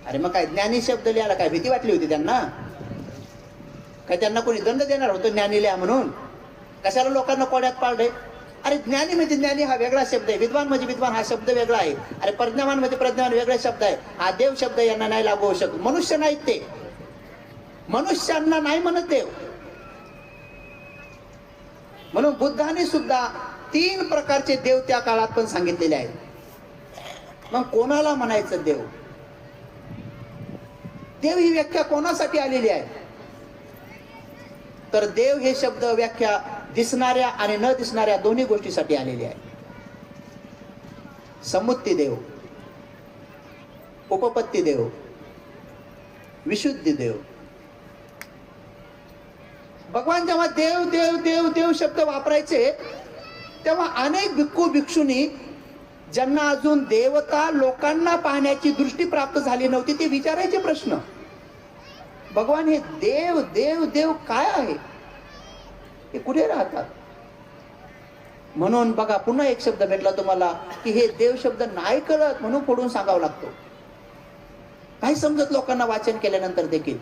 अरे मग काय ज्ञानी शब्द लिहायला काय भीती वाटली होती त्यांना? काय त्यांना कोणी दंड देणार होतं ज्ञानी लिहा म्हणून? कशाला लोकांना कोड्यात पाडले? अरे ज्ञानी म्हणजे ज्ञानी हा वेगळा शब्द आहे, विद्वान म्हणजे विद्वान हा शब्द वेगळा आहे. अरे प्रज्ञावान म्हणजे प्रज्ञावान वेगळा शब्द आहे. हा देव शब्द यांना नाही लागू होऊ शकत. मनुष्य नाहीत ते, मनुष्यांना नाही म्हणत देव. म्हणून बुद्धाने सुद्धा 3 प्रकारचे देव त्या काळात पण सांगितलेले आहेत. मग कोणाला म्हणायचं देव? देव ही व्याख्या कोणासाठी आलेली आहे? तर देव हे शब्द व्याख्या दिसणाऱ्या आणि न दिसणाऱ्या दोन्ही गोष्टीसाठी आलेली आहे. समुत्ती देव, उपपत्ती देव, विशुद्धी देव. भगवान जेव्हा देव देव देव देव शब्द वापरायचे तेव्हा अनेक भिक्खू भिक्षुनी ज्यांना अजून देवता लोकांना पाहण्याची दृष्टी प्राप्त झाली नव्हती ते विचारायचे प्रश्न, भगवान हे देव देव देव काय आहे, हे कुठे राहतात? म्हणून बघा पुन्हा एक शब्द भेटला तुम्हाला की हे देव शब्द नाही कळत म्हणून फोडून सांगावं लागतो. काही समजत लोकांना वाचन केल्यानंतर देखील.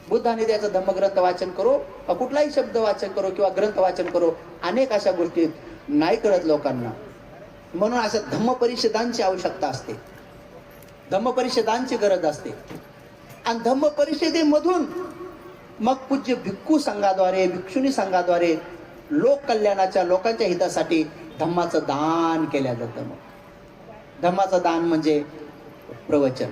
बुद्धाने त्याचं धम्मग्रंथ वाचन करो, कुठलाही शब्द वाचन करो किंवा ग्रंथ वाचन करो, अनेक अशा गोष्टी नाही कळत लोकांना. म्हणून अशा धम्मपरिषदांची आवश्यकता असते, धम्मपरिषदांची गरज असते. आणि धम्मपरिषदेमधून मग पूज्य भिक्खू संघाद्वारे भिक्षुणी संघाद्वारे लोक कल्याणाच्या लोकांच्या हितासाठी धम्माचं दान केलं जातं. मग धम्माचं दान म्हणजे प्रवचन.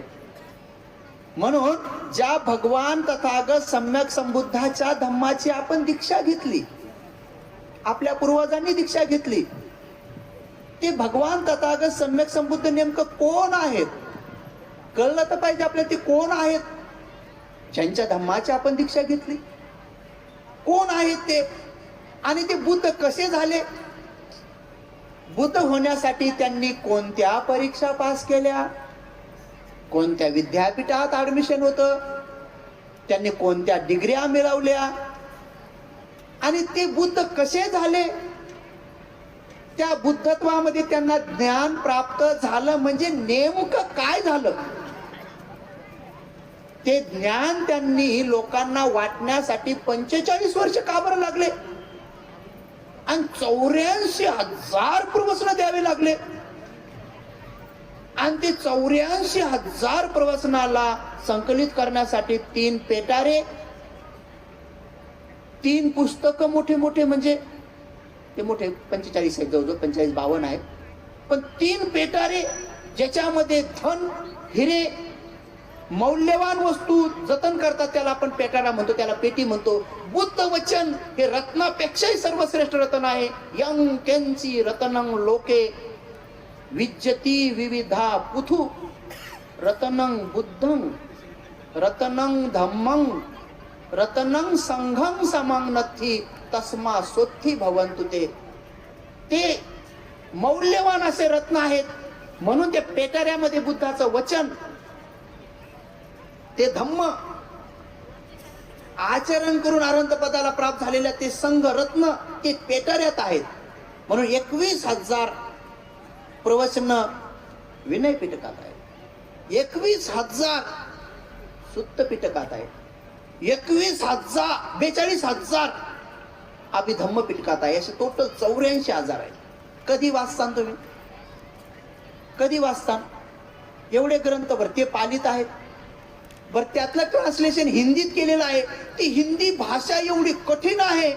म्हणून ज्या भगवान तथागत सम्यक संबुद्धाच्या धम्माची आपण दीक्षा घेतली, आपल्या पूर्वजांनी दीक्षा घेतली, ते भगवान तथागत सम्यक संबुद्ध नेमकं कोण आहेत कळलं तर पाहिजे आपल्याला. ते कोण आहेत ज्यांच्या धम्माची आपण दीक्षा घेतली? कोण आहेत ते? आणि ते बुद्ध कसे झाले? बुद्ध होण्यासाठी त्यांनी कोणत्या परीक्षा पास केल्या? कोणत्या विद्यापीठात ऍडमिशन होतं? त्यांनी कोणत्या डिग्र्या मिळवल्या? आणि ते बुद्ध कसे झाले? त्या बुद्धत्वामध्ये त्यांना ज्ञान प्राप्त झालं म्हणजे नेमकं काय झालं? ते ज्ञान त्यांनी लोकांना वाटण्यासाठी 45 वर्ष का बरं लागले? आणि 84,000 प्रवचन द्यावे लागले. आणि ते 84,000 प्रवचनाला संकलित करण्यासाठी 3 पेटारे, 3 पुस्तकं मोठे मोठे, म्हणजे ते मोठे 45 आहेत, जवळजवळ 45-52 आहेत, पण 3 पेटारे ज्याच्यामध्ये धन हिरे मौल्यवान वस्तू जतन करतात त्याला आपण पेटारा म्हणतो, त्याला पेटी म्हणतो. बुद्ध वचन हे रत्नापेक्षाही सर्वश्रेष्ठ रत्न आहे. यं केंची रत्नं लोके विज्जती विविधा पुथु रत्नं बुद्धं रत्नं धम्मं रत्नं संघं समं नथी तस्मा सोत्थी भवन्तु ते. ते मौल्यवान असे रत्न आहेत. म्हणून ते पेटाऱ्यामध्ये बुद्धाचं वचन, ते धम्म आचरण करून अनंत पदाला प्राप्त झालेल्या ते संघ रत्न ते पेटाऱ्यात आहेत. म्हणून 21,000 प्रवचन विनय पिटकात आहेत, 21,000 सुत्त पिटकात आहेत, 42,000 अभिधम्म पिटकात आहे. असे टोटल 84,000 आहेत. कधी वाचतान तुम्ही? कधी वाचतान? एवढे ग्रंथ भर ते पालित आहेत. बर त्यातलं ट्रान्सलेशन हिंदीत केलेलं आहे. ती हिंदी भाषा एवढी कठीण आहे,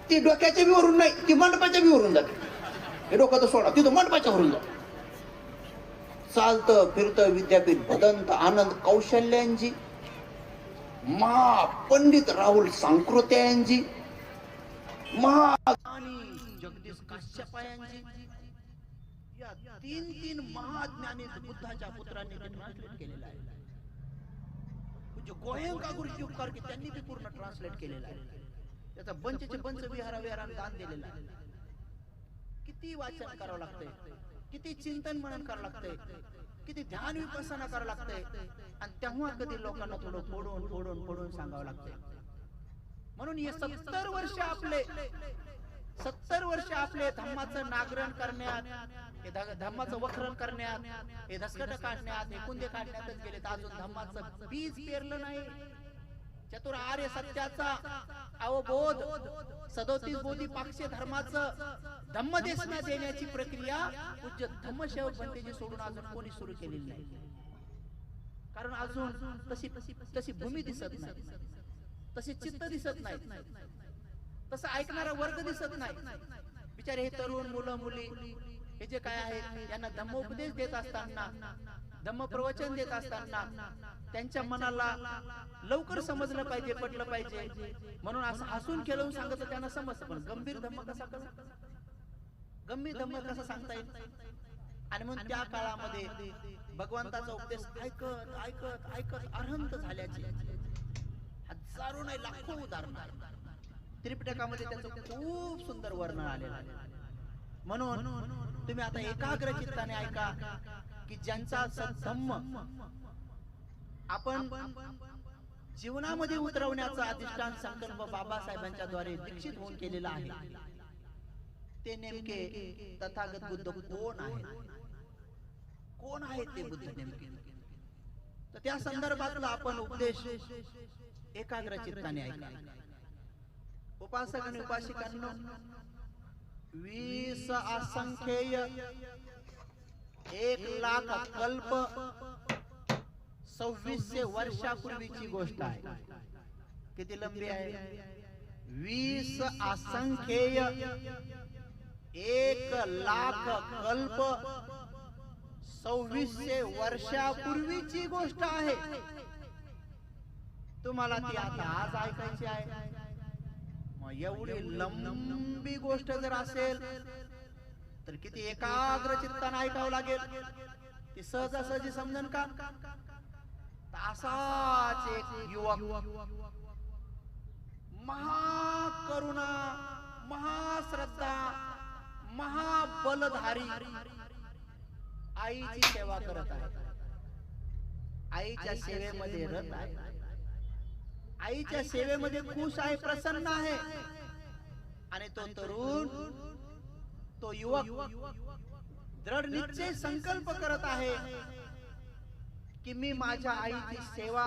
ती डोक्याच्या बी वरून नाही, ती मंडपाच्या बी वरून जाते. हे डोकं तर सोडा, तिथं मंडपाच्या वरून जात. चालतं फिरतं विद्यापीठ भदंत आनंद कौशल्यांजी, पंडित राहुल सांकृत्यांजी, जगदीश काश्यपायांजी, या 3 महाज्ञानी बुद्धाच्या पुत्रांनी ट्रान्सलेट केलेलं आहे. गोयंका गुरुजी उपकार की त्यांनी ते पूर्ण ट्रान्सलेट केलेलं आहे. त्याचा बंचचे बंच विहाराला दान दिलेला आहे. किती वाचन करावं लागतंय, किती चिंतन मनन करावं लागतंय, किती ध्यान विपස්සना करावं लागतंय. आणि तेव्हा कधी लोकांना थोडं फोडून सांगावं लागतंय. म्हणून हे 70 वर्ष आपले 70 वर्ष आपले धम्माचं नागरण करण्यात, हे धम्माचं वखरण करण्यात, हे धसकट काढण्यात, हे कुंदे काढण्यातच गेले, तर अजून धम्माचं बीज पेरलं नाही. चतुर आर्य सत्याचा अवबोध, 37 बोधी पाक्षे धर्माचं धम्मदेशना देण्याची प्रक्रिया पूज्य धम्मसेवक भंतेजी सोडून अजून कोणी सुरू केलेली नाही. कारण अजून तशी भूमी दिसत नाही, तसे चित्त दिसत नाही, तसं ऐकणारा वर्ग दिसत नाही. बिचारे हे तरुण मुलं मुली हे जे काय आहेत, यांना धम्मोपदेश देत असताना, धम्म प्रवचन देत असताना त्यांच्या मनाला लवकर समजलं पाहिजे, पटलं पाहिजे म्हणून असं हसून खेळून सांगितलं त्यांना समजतं. पण गंभीर धम्म कसा गंभीर धम्म कसा सांगता येईल? आणि म्हणून त्या काळामध्ये भगवंताचा उपदेश ऐकत ऐकत ऐकत अरहंत झाल्याचे हजारो नाही लाखो उदाहरण त्रिपिटकामध्ये त्याचं खूप सुंदर वर्णन आलेलं आहे. म्हणून तुम्ही आता एकाग्र चित्ताने ऐका की ज्यांचा सद्धम्म आपण जीवनामध्ये उतरवण्याचा अधिष्ठान संकल्प बाबासाहेबांच्या द्वारे दीक्षित होऊन केलेला आहे. ते नेमके तथागत बुद्ध कोण आहेत? कोण आहेत ते बुद्ध नेमके? तर त्या संदर्भातला आपण उपदेश एकाग्र चित्ताने ऐका. उपासक आणि उपासिकांनो, 20 असंख्येय 1,00,000 कल्प 2600 वर्षापूर्वीची गोष्ट आहे. किती लंबी आहे? 20 असंख्येय 1,00,000 कल्प 2600 वर्षापूर्वीची गोष्ट आहे. तुम्हाला ती आता आज ऐकायची आहे. मग एवढी लंबी गोष्ट जर असेल तर किती एकाग्र चित्ताने ऐकावं लागेल. ती सहजासहजी समजन का? असाच एक युवक महाकरुणा, महाश्रद्धा, महाबलधारी आईची सेवा करत आहे. आईच्या सेवेमध्ये रत आहे, आईच्या सेवेमध्ये खुश आहे, प्रसन्न आहे. आणि तो तरुण, तो युवक दृढ निश्चय संकल्प करत आहे की मी माझ्या आईची सेवा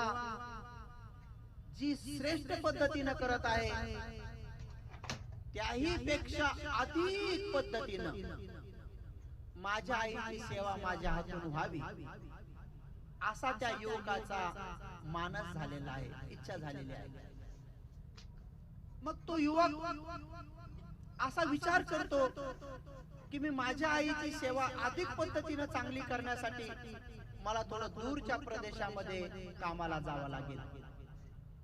जी श्रेष्ठ पद्धतीने करत आहे त्याही पेक्षा अधिक पद्धतीनं माझ्या आईची सेवा माझ्या हातून व्हावी, असा त्या युवकाचा मानस झालेला आहे, इच्छा झालेली आहे. मग तो युवक असा विचार करतो की मी माझ्या आईची सेवा अधिक पद्धतीने चांगली करण्यासाठी मला थोडं दूरच्या प्रदेशामध्ये कामाला जावं लागेल.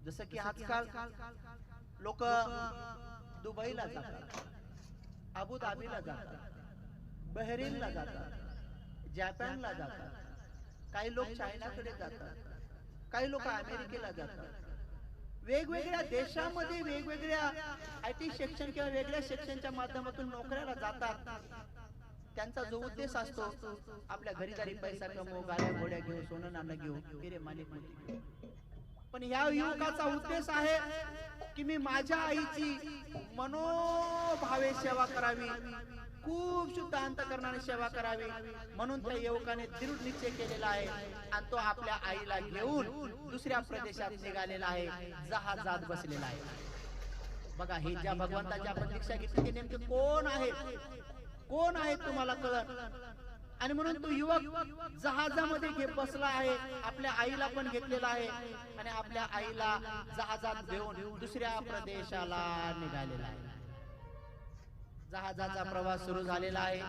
जसं की आजकाल लोक दुबईला जातात, अबुधाबीला जातात, बहरीनला जातात, जपानला जातात, काही लोक चायनाकडे जातात, काही लोक अमेरिकेला जातात. वेगवेगळ्या देशामध्ये वेगवेगळ्या IT सेक्शन किंवा वेगळ्या सेक्शनच्या माध्यमातून नोकऱ्याला जातात. त्यांचा जो उद्देश असतो आपल्या घरीदारी पैसा कमवू, गाड्या घोड्या घेऊ, सोनं नाणं घेऊ, हिरे माणिक मोती घेऊ. पण ह्या युवकाचा उद्देश आहे की मी माझ्या आईची मनोभावे सेवा करावी, खूप शुद्ध अंतकरणाने सेवा करावी. म्हणून त्या युवकाने दृढ निश्चय केलेला आहे आणि तो आपल्या आईला घेऊन दुसऱ्या प्रदेशात निघालेला आहे, जहाजात बसलेला आहे. बघा, हे ज्या भगवंताची आपण दीक्षा घेतली ते नेमके कोण आहे, कोण आहे तुम्हाला कळत. आणि म्हणून तो युवक जहाजामध्ये घेत बसला आहे, आपल्या आईला पण घेतलेला आहे आणि आपल्या आईला जहाजात घेऊन दुसऱ्या प्रदेशाला निघालेला आहे. जहाजाचा प्रवास सुरू झालेला आहे.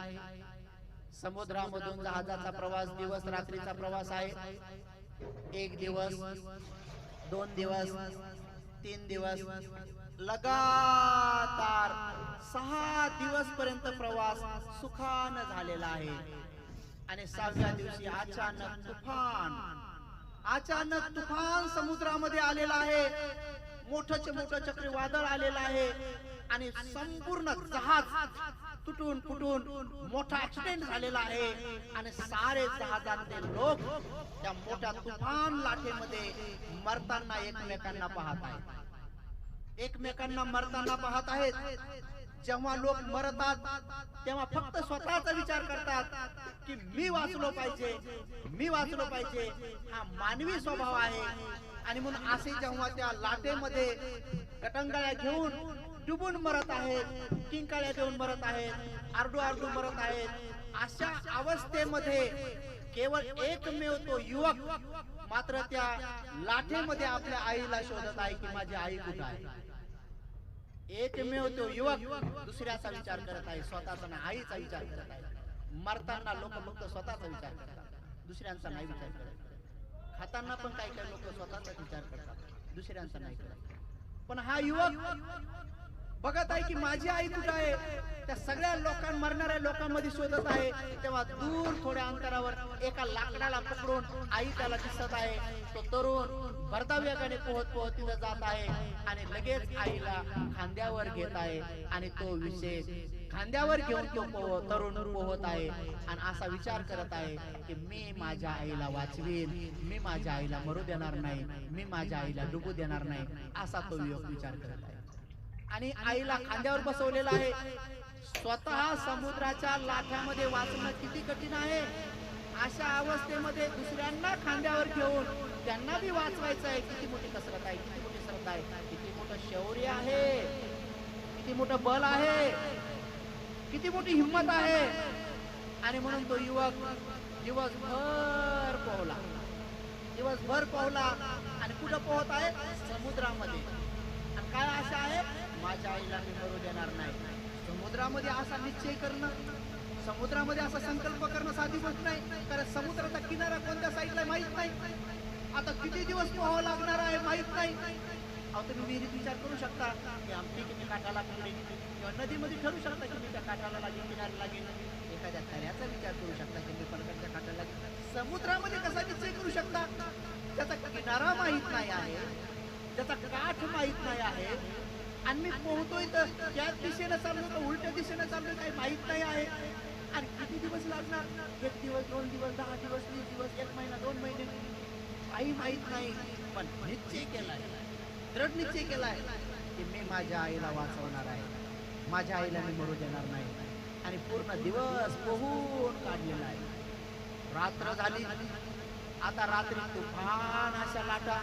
समुद्रामधून जहाजाचा प्रवास दिवस रात्रीचा प्रवास आहे. 1 दिवस, 2 दिवस, 3 दिवस, लगातार 6 दिवस पर्यंत प्रवास सुखाने झालेला आहे. आणि 6व्या दिवशी अचानक तुफान समुद्रामध्ये आलेला आहे. मोठं चक्रीवादळ आलेलं आहे आणि संपूर्ण जहाज तुटून फुटून मोठा ऍक्सिडेंट झालेला आहे. आणि सारे जहाजातले लोक त्या मोठ्या तुफान लाटेमध्ये मरताना एकमेकांना पाहत आहेत, एकमेकांना मरताना पाहत आहेत. जेव्हा लोक मरतात तेव्हा फक्त स्वतःचा विचार करतात की मी वाचलो पाहिजे, मी वाचलो पाहिजे, हा मानवी स्वभाव आहे. आणि म्हणून असे जेव्हा त्या लाटेमध्ये गटंगळ्या घेऊन डुबून मरत आहेत, किंकाळ्या घेऊन मरत आहेत, आरडू आरडू मरत आहेत, अशा अवस्थेमध्ये केवळ एकमेव तो युवक मात्र त्या लाटेमध्ये आपल्या आईला शोधत आहे की माझी आई कुठे आहे. एकमेव तो युवक दुसऱ्याचा विचार करत आहे, स्वतःचा नाही, आईचा विचार करत आहे. मरताना लोक फक्त स्वतःचा विचार करतात, दुसऱ्यांचा नाही विचार करत. खाताना पण काही काही लोक स्वतःचा विचार करतात, दुसऱ्यांचा नाही करत. पण हा युवक बघत आहे की माझी आई कुठे आहे, त्या सगळ्या मरणाऱ्या लोकांमध्ये शोधत आहे. तेव्हा दूर थोड्या अंतरावर एका लाकडाला पकडून आई त्याला दिसत आहे. तो तरुण भरता वेगाने पोहत पोहत तिथं जात आहे आणि लगेच आईला खांद्यावर घेत आहे आणि तो विषय खांद्यावर घेऊन तो तरुण पोहत आहे आणि असा विचार करत आहे की मी माझ्या आईला वाचवीन, मी माझ्या आईला मरू देणार नाही, मी माझ्या आईला डुबू देणार नाही, असा तो युवक विचार करत आहे. आणि आईला खांद्यावर बसवलेला आहे. स्वतः समुद्राच्या लाटामध्ये वाचणं किती कठीण आहे. अशा अवस्थेमध्ये दुसऱ्यांना खांद्यावर घेऊन त्यांना बी वाचवायचं आहे. किती मोठी कसरत आहे, किती मोठी श्रद्धा आहे, किती मोठं शौर्य आहे, किती मोठं बल आहे, किती मोठी हिंमत आहे. आणि म्हणून तो युवक दिवसभर पोहला, दिवसभर पोहला आणि कुठं पोहत आहे, समुद्रामध्ये. आणि काय आशा आहे, माझ्या आईला मी मरू देणार नाही. समुद्रामध्ये असा निश्चय करणं, समुद्रामध्ये असा संकल्प करणं साधी गोष्ट नाही. कारण समुद्राचा किनारा कोणत्या साईडला माहित नाही, आता किती दिवस पोहावं लागणार आहे माहित नाही. अहो तुम्ही विहिरीत विचार करू शकता की आमची किती काठाला लागेल, किंवा नदीमध्ये ठरू शकता की मी त्या काठाला लागेल, किनाऱ्याला लागेल. एखाद्या तऱ्याचा विचार करू शकता की मी पलकडच्या काठाला लागेल. समुद्रामध्ये कसा निश्चय करू शकता, त्याचा किनारा माहित नाही आहे, त्याचा काठ माहित नाही आहे. आणि मी पोहतोय तर त्याच दिशेने चाललो तर उलट्या दिशेने चाललोय काही माहित नाही आहे. आणि किती दिवस लागणार, 1 दिवस 2 दिवस 10 दिवस 20 दिवस 1 महिना 2 महिने, काही माहित नाही. पण निश्चय केलाय, दृढ निश्चय केलाय की मी माझ्या आईला वाचवणार आहे, माझ्या आईला मी मरू देणार नाही. आणि पूर्ण दिवस पोहून काढलेला आहे. रात्र झाली, आता रात्री तुफान अशा लाटा,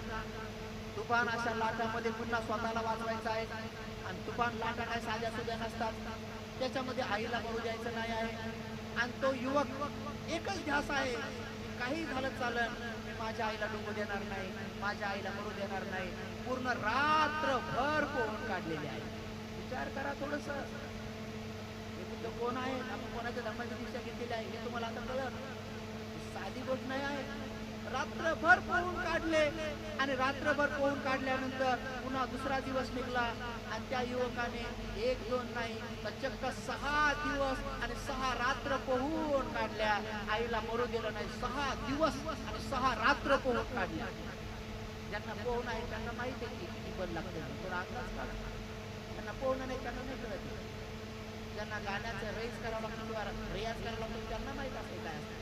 तुफान अशा लाटामध्ये पुन्हा स्वतःला वाचवायचं आहे. आणि तुफान लाटा काय साध्या सुद्धा नसतात, त्याच्यामध्ये आईला मरू द्यायचं नाही आहे. आणि तो युवक एकच ध्यास आहे, काही झालं चालन, मी माझ्या आईला डुबू देणार नाही, माझ्या आईला मरू देणार नाही. पूर्ण रात्रभर पोहून काढलेले आहे. विचार करा थोडस, हे बुद्ध कोण आहे, आपण कोणाच्या धर्माची दीक्षा घेतलेली आहे हे तुम्हाला आता कळलं. साधी गोष्ट नाही आहे. रात्रभर पोहून काढले आणि रात्रभर पोहून काढल्यानंतर पुन्हा दुसरा दिवस निघला आणि त्या युवकाने 1-2 नाही तर चक्क 6 दिवस आणि 6 रात्र पोहून काढल्या. आईला मरू दिलं नाही. 6 दिवस आणि 6 रात्र पोहून काढल्या. ज्यांना पोहणं आहे त्यांना माहिती आहे की किती बल लागते, थोडा अंदाज काढा. त्यांना पोहणं नाही त्यांना नाही कळत. ज्यांना गाण्याचं रेस करावं लागतं किंवा रियाज करावं लागतो त्यांना माहित असते काय असतं.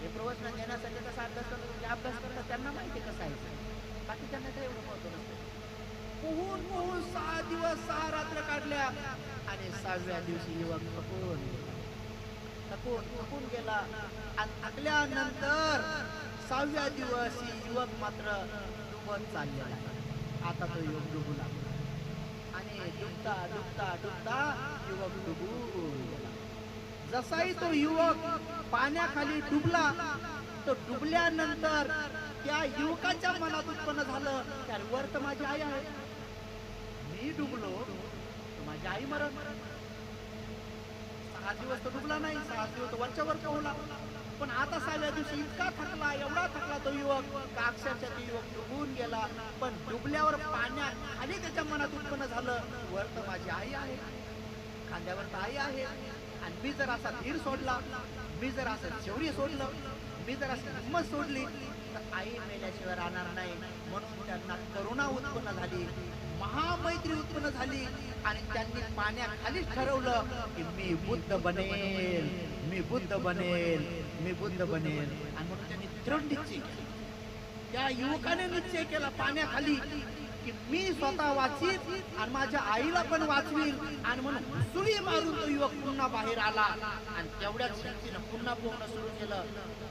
हे प्रवचन घेण्यासाठी कसा अभ्यास करतो, जे अभ्यास करतात त्यांना माहिती कसं आहे. बाकी त्यांना काही एवढं महत्व नसतं. पोहून पोहून 6 दिवस 6 रात्र काढल्या आणि 6व्या दिवशी युवक थकून गेला. आणि थकल्यानंतर 6व्या दिवशी युवक मात्र डुबत चाललेला आहे. आता तो युवक डुबू लागला आणि डुबता डुबता डुबता युवक डुबून गेला. जसाही तो युवक पाण्याखाली डुबला, तो डुबल्यानंतर त्या युवकाच्या मनात उत्पन्न झालं त्यार वर तर माझी आई आहे, मी डुबलो तर माझी आई मरण. 6 दिवस तो डुबला नाही, 6 दिवस वरच्यावर पोहला. पण आता 6व्या दिवशी इतका थकला, एवढा थकला तो युवक का अक्षरशः तो युवक डुबून गेला. पण डुबल्यावर पाण्याखाली त्याच्या मनात उत्पन्न झालं वर तर माझी आई आहे, खांद्यावर तर आई आहे. आणि मी जर असा धीर सोडला, मी जर असं शौर्य सोडलं, मी जर असं हिंमत सोडली तर आई मेल्याशिवाय राहणार नाही. म्हणून त्यांना करुणा उत्पन्न झाली, महामैत्री उत्पन्न झाली आणि त्यांनी पाण्याखालीच ठरवलं की मी बुद्ध बनेल, मी बुद्ध बनेल, मी बुद्ध बनेल. आणि म्हणून त्यांनी दृढ निश्चय केला. त्या युवकाने निश्चय केला पाण्याखाली की मी स्वतः वाचीन आणि माझ्या आईला पण वाचवील, आणि म्हणून सुळी मारून तो युवक पुन्हा बाहेर आला आणि तेवढ्याच शक्तीनं पुन्हा पोहणं सुरू केलं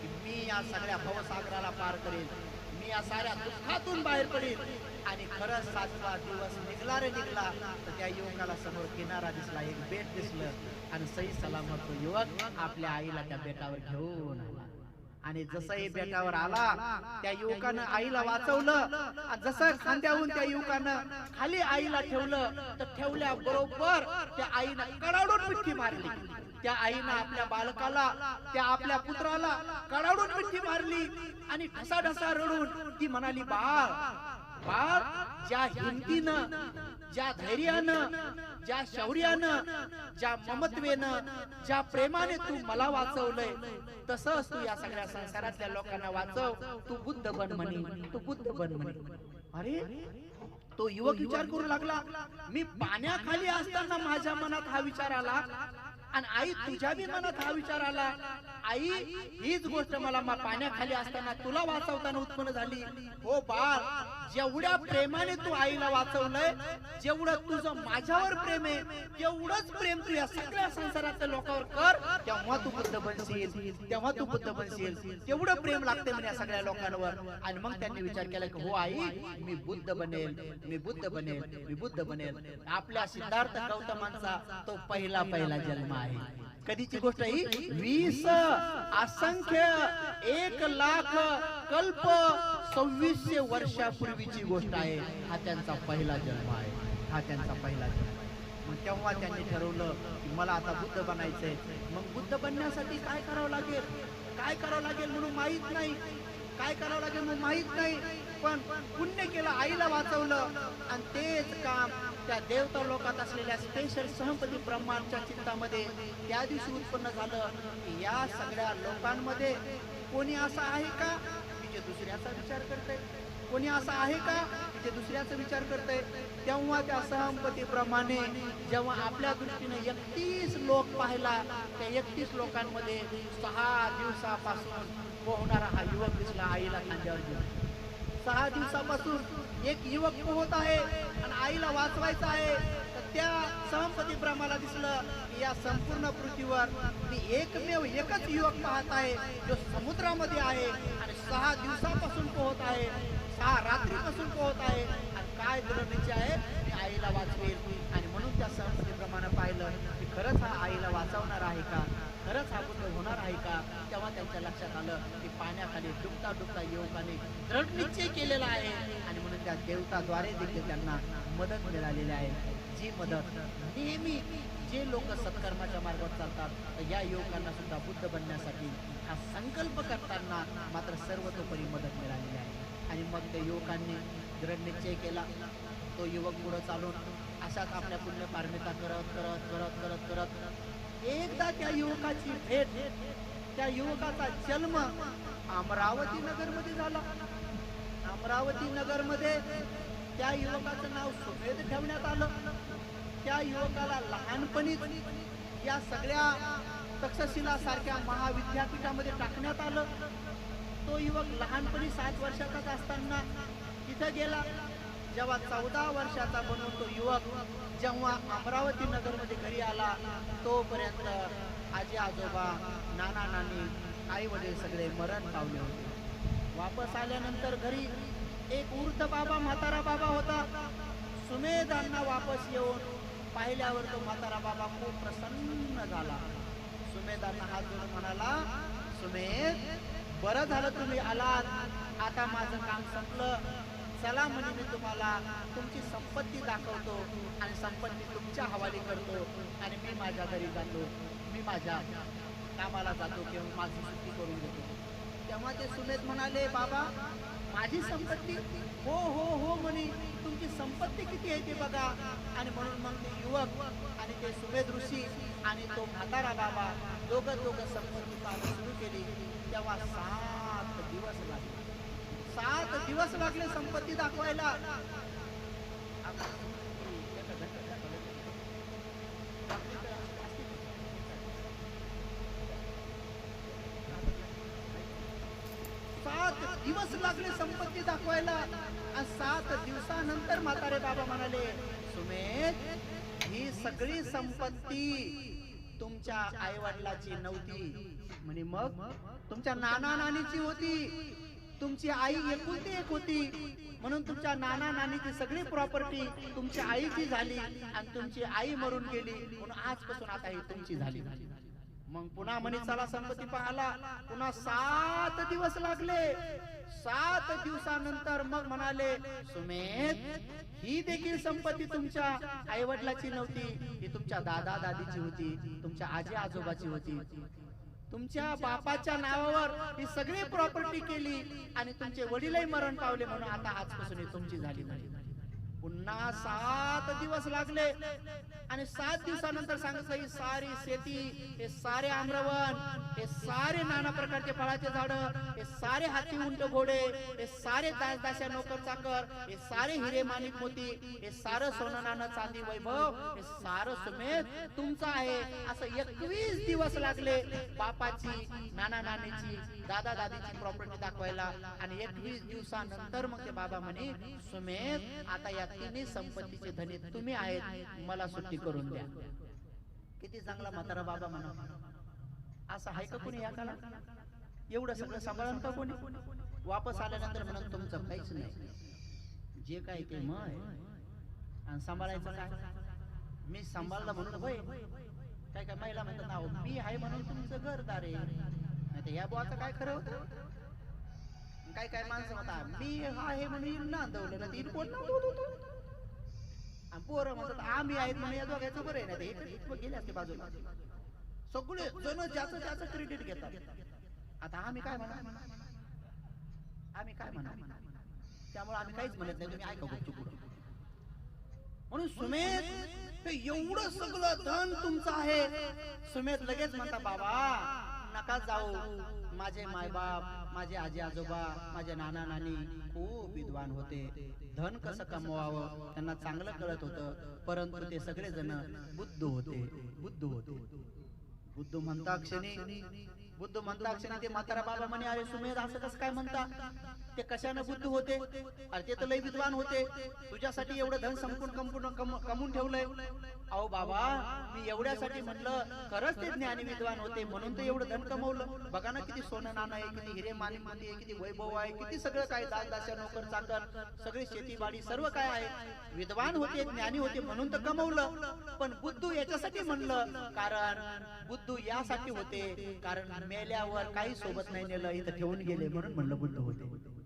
की मी या सगळ्या भवसागराला पार करेल, मी या साऱ्या दुःखातून बाहेर पडेल. आणि खरंच 7वा दिवस निघला रे निघला, तर त्या युवकाला समोर किनारा दिसला, एक बेट दिसलं, आणि सही सलामत तो युवक आपल्या आईला त्या बेटावर घेऊन आला. आणि जसंही बेटावर आला, त्या युवकानं आईला वाचवलं, आणि जसं खांद्याहून त्या युवकानं खाली आईला ठेवलं, तर ठेवल्या बरोबर त्या आईनं कडाडून मिठी मारली. त्या आईनं आपल्या बालकाला, त्या आपल्या पुत्राला कडाडून मिठी मारली आणि ढसाढसा रडून ती म्हणाली, बाळ बाळ, ज्या हिमतीनं, ज्या धैर्यानं, ज्या शौर्यानं, ज्या ममत्वेनं, ज्या प्रेमाने तू मला वाचवलंय, तसंच तू या सगळ्या संसारातल्या लोकांना वाचव. तू बुद्ध बन म्हणे, तू बुद्ध बन म्हणे. अरे तो युवक विचार करू लागला, मी पाण्याखाली असताना माझ्या मनात हा विचार आला, आणि आई तुझ्या बी मनात हा विचार आला. आई, हीच गोष्ट मला पाण्याखाली असताना तुला वाचवताना उत्पन्न झाली. हो बाळ, जेवढ्या प्रेमाने तू आईला वाचवलंय, जेवढं तुझं माझ्यावर प्रेम आहे, तेवढंच प्रेम तू या सगळ्या संसारातल्या लोकांवर कर, तेव्हा तू बुद्ध बनशील, तेव्हा तू बुद्ध बनशील. तेवढं प्रेम लागते म्हणजे या सगळ्या लोकांवर. आणि मग त्यांनी विचार केला की हो आई, मी बुद्ध बनेल, मी बुद्ध बनेल, मी बुद्ध बनेल. आपल्या सिद्धार्थ गौतमांचा तो पहिला जन्म आहे. कधीची गोष्ट ही 20 असंख्य 1,00,000 कल्प 2600 वर्षापूर्वीची गोष्ट आहे. हा त्यांचा पहिला जन्म आहे, हा त्यांचा पहिला जन्म. मग तेव्हा त्यांनी ठरवलं की मला आता बुद्ध बनायचंय. मग बुद्ध बनण्यासाठी काय करावं लागेल, काय करावं लागेल म्हणून माहित नाही, काय करावं लागेल म्हणून माहित नाही. पण पुण्य केलं, आईला वाचवलं, आणि तेच काम त्या देवता लोकात असलेल्या स्पेशल सहपती ब्रह्मांच्या चित्तामध्ये त्या दिवशी उत्पन्न झालं की या सगळ्या लोकांमध्ये कोणी असं आहे का की जे दुसऱ्याचा विचार करतंय, कोणी असं आहे का की जे दुसऱ्याचा विचार करतंय. तेव्हा त्या सहपती ब्रह्माने जेव्हा आपल्या दृष्टीने 31 लोक पाहिला, त्या 31 लोकांमध्ये 6 दिवसापासून पोहणारा हा युवक दिसला आईला खांद्यावर घेऊन. 6 दिवसापासून एक युवक पोहत आहे आणि आईला वाचवायचं आहे. तर त्या सहपती ब्रह्माला दिसलं की या संपूर्ण पृथ्वीवर मी एकमेव एकच युवक पाहत आहे, जो समुद्रामध्ये आहे आणि 6 दिवसापासून पोहत आहे, 6 रात्रीपासून पोहत आहे, आणि काय दृढ आहे, मी आईला वाचवेल. आणि म्हणून त्या सहपती ब्रह्मानं पाहिलं की खरंच हा आईला वाचवणार आहे का, खरंच हा बुद्ध होणार आहे का. तेव्हा त्यांच्या लक्षात आलं की पाण्याखाली डुबता डुबता युवकाने दृढ निश्चय केलेला आहे, आणि म्हणून त्या देवताद्वारे देखील त्यांना मदत मिळालेली आहे. जी मदत नेहमी जे लोक सत्कर्माच्या मार्गावर चालतात, तर या युवकांना सुद्धा बुद्ध बनण्यासाठी हा संकल्प करताना मात्र सर्वतोपरी मदत मिळालेली आहे. आणि मग त्या युवकांनी दृढ निश्चय केला. तो युवक पुढे चालून अशाच आपल्या पुण्य पारमिता करत करत करत करत करत एकदा त्या युवकाची भेट, त्या युवकाचा जन्म अमरावती नगरमध्ये झाला. अमरावती नगरमध्ये त्या युवकाचं नाव सुमेध ठेवण्यात आलं. त्या युवकाला लहानपणी या सगळ्या तक्षशिला सारख्या महाविद्यापीठामध्ये टाकण्यात आलं. तो युवक लहानपणी 7 वर्षाचाच असताना तिथं गेला. जेव्हा 14 वर्षाचा बनून तो युवक जेव्हा अमरावती नगरमध्ये घरी आला, तोपर्यंत आजी आजोबा, नाना नानी, आई वडील सगळे मरण पावले होते. वापस आल्यानंतर घरी एक वृद्ध बाबा, म्हातारा बाबा होता. सुमेधांना वापस येऊन पाहिल्यावर तो म्हातारा बाबा खूप प्रसन्न झाला. सुमेधांना हात जोडून म्हणाला, सुमेध, बरं झालं तुम्ही आलात, आता माझं काम संपलं. चला म्हणे मी तुम्हाला तुमची संपत्ती दाखवतो आणि संपत्ती तुमच्या हवाली करतो, आणि मी माझ्या घरी जातो, मी माझ्या कामाला जातो किंवा माझी सुट्टी करून घेतो. तेव्हा ते सुमेध म्हणाले, बाबा माझी संपत्ती? हो हो हो म्हणे, तुमची संपत्ती किती आहे ते बघा. आणि म्हणून मग ते युवक आणि ते सुमेध ऋषी आणि तो म्हातारा बाबा दोघं संपत्ती पाहणं सुरू केली. तेव्हा 7 दिवस लागले. 7 दिवस लागले संपत्ती दाखवायला. दिवस लागले संपत्ती दाखवायला. आणि 7 दिवसानंतर म्हातारे बाबा म्हणाले, सुमेध, ही सगळी संपत्ती तुमच्या आई वडिलाची नव्हती. म्हणे मग तुमच्या नाना नानीची होती. तुमची आई एकुलती एक होती, म्हणून तुमच्या नाना नानीची सगळी प्रॉपर्टी तुमच्या आईची झाली आणि तुमची आई मरून गेली, म्हणून आजपासून आता ही तुमची झाली. मग पुन्हा म्हणे चला संपत्ती पाहाला. पुन्हा 7 दिवस लागले. 7 दिवसानंतर मग म्हणाले, सुमेध, ही देखील संपत्ती तुमच्या आई वडिलाची नव्हती, ही तुमच्या दादा दादीची होती, तुमच्या आजी आजोबाची होती. तुमच्या बापाच्या नावावर ही सगळी प्रॉपर्टी केली आणि तुमचे वडीलही मरण पावले, म्हणून आता आजपासून ही तुमची झाली. पुन्हा 7 दिवस लागले आणि 7 दिवसानंतर सांगितलं, ही सारी शेती, हे सारे आम्रवन, हे सारे नाना प्रकारचे फळाचे झाड, हे सारे हाती उंट घोडे, हे सारे दासदास्या नोकर चाकर, हे सारे हिरे माणिक मोती, हे सारं सोनं नाणं चांदी वैभव, हे सारं सुमेध तुमचं आहे. असं 21 दिवस लागले बापाची, नाना नानीची, दादा दादीची प्रॉपर्टी दाखवायला. आणि 21 दिवसानंतर मग ते बाबा म्हणे, सुमेध, आता या तिन्ही संपत्तीचे धनी तुम्ही आहेत, मला सुट्टी करून द्या. किती चांगला म्हातारा बाबा म्हणा. असं आहे का कोणी या काळात? एवढं सगळं सांभाळून का कोणी? वापस आल्यानंतर म्हणून तुमचं काहीच नाही, जे काही ते मग आणि सांभाळायचं काय? मी सांभाळलं म्हणून होय. काय काय महिला म्हणतात ना, मी आहे म्हणून तुमचं घरदार आहे, नाही तर या बुवाचं काय खरं होतं? काय काय माणसं म्हणतात, मी आहे म्हणून नांदवलं ना, तीन कोण नांदवत होतं? पोरं म्हणतात आम्ही आहेत म्हणून या दोघांचं बरं आहे ना, गेले असते बाजूला. सगळे जण ज्याचं त्याचं क्रेडिट घेतात. आता आम्ही काय म्हणा, आम्ही काय म्हणा, त्यामुळे आम्ही काहीच म्हणत नाही, तुम्ही ऐका गुपचूप. म्हणून सुमेध, एवढं सगळं धन तुमचं आहे. सुमेध लगेच म्हणता, बाबा नका जाऊ, माझे मायबाप, माझे आजी आजोबा, माझे नाना नानी खूप विद्वान होते. धन कसं कमवावं त्यांना चांगलं कळत होतं, परंतु ते सगळे जण बुद्ध होते. बुद्ध म्हणता क्षणी ते म्हातारा बाबा म्हणे, अरे सुमेध, असं कसं काय म्हणता? ते कशाने बुद्ध होते? अरे ते तर लय विद्वान होते, तुझ्यासाठी एवढं धन कमवून ठेवलंय. अहो बाबा, मी एवढ्यासाठी म्हणलं, खरंच ते ज्ञानी विद्वान होते म्हणून ते एवढं धन कमवलं. बघा ना, किती सोनं नाणं आहे, किती हिरे माणिक मोती आहे, किती वैभव आहे, किती सगळं काय, दासदास्या नोकर चाकर, सगळी शेतीबाडी सर्व काय आहे. विद्वान होते, ज्ञानी होते म्हणून तर कमवलं. पण बुद्ध याच्यासाठी म्हणलं, कारण बुद्ध यासाठी होते, कारण मेल्यावर काही सोबत नाही नेलं, इथं ठेवून गेले म्हणून म्हणलं बुद्ध होते.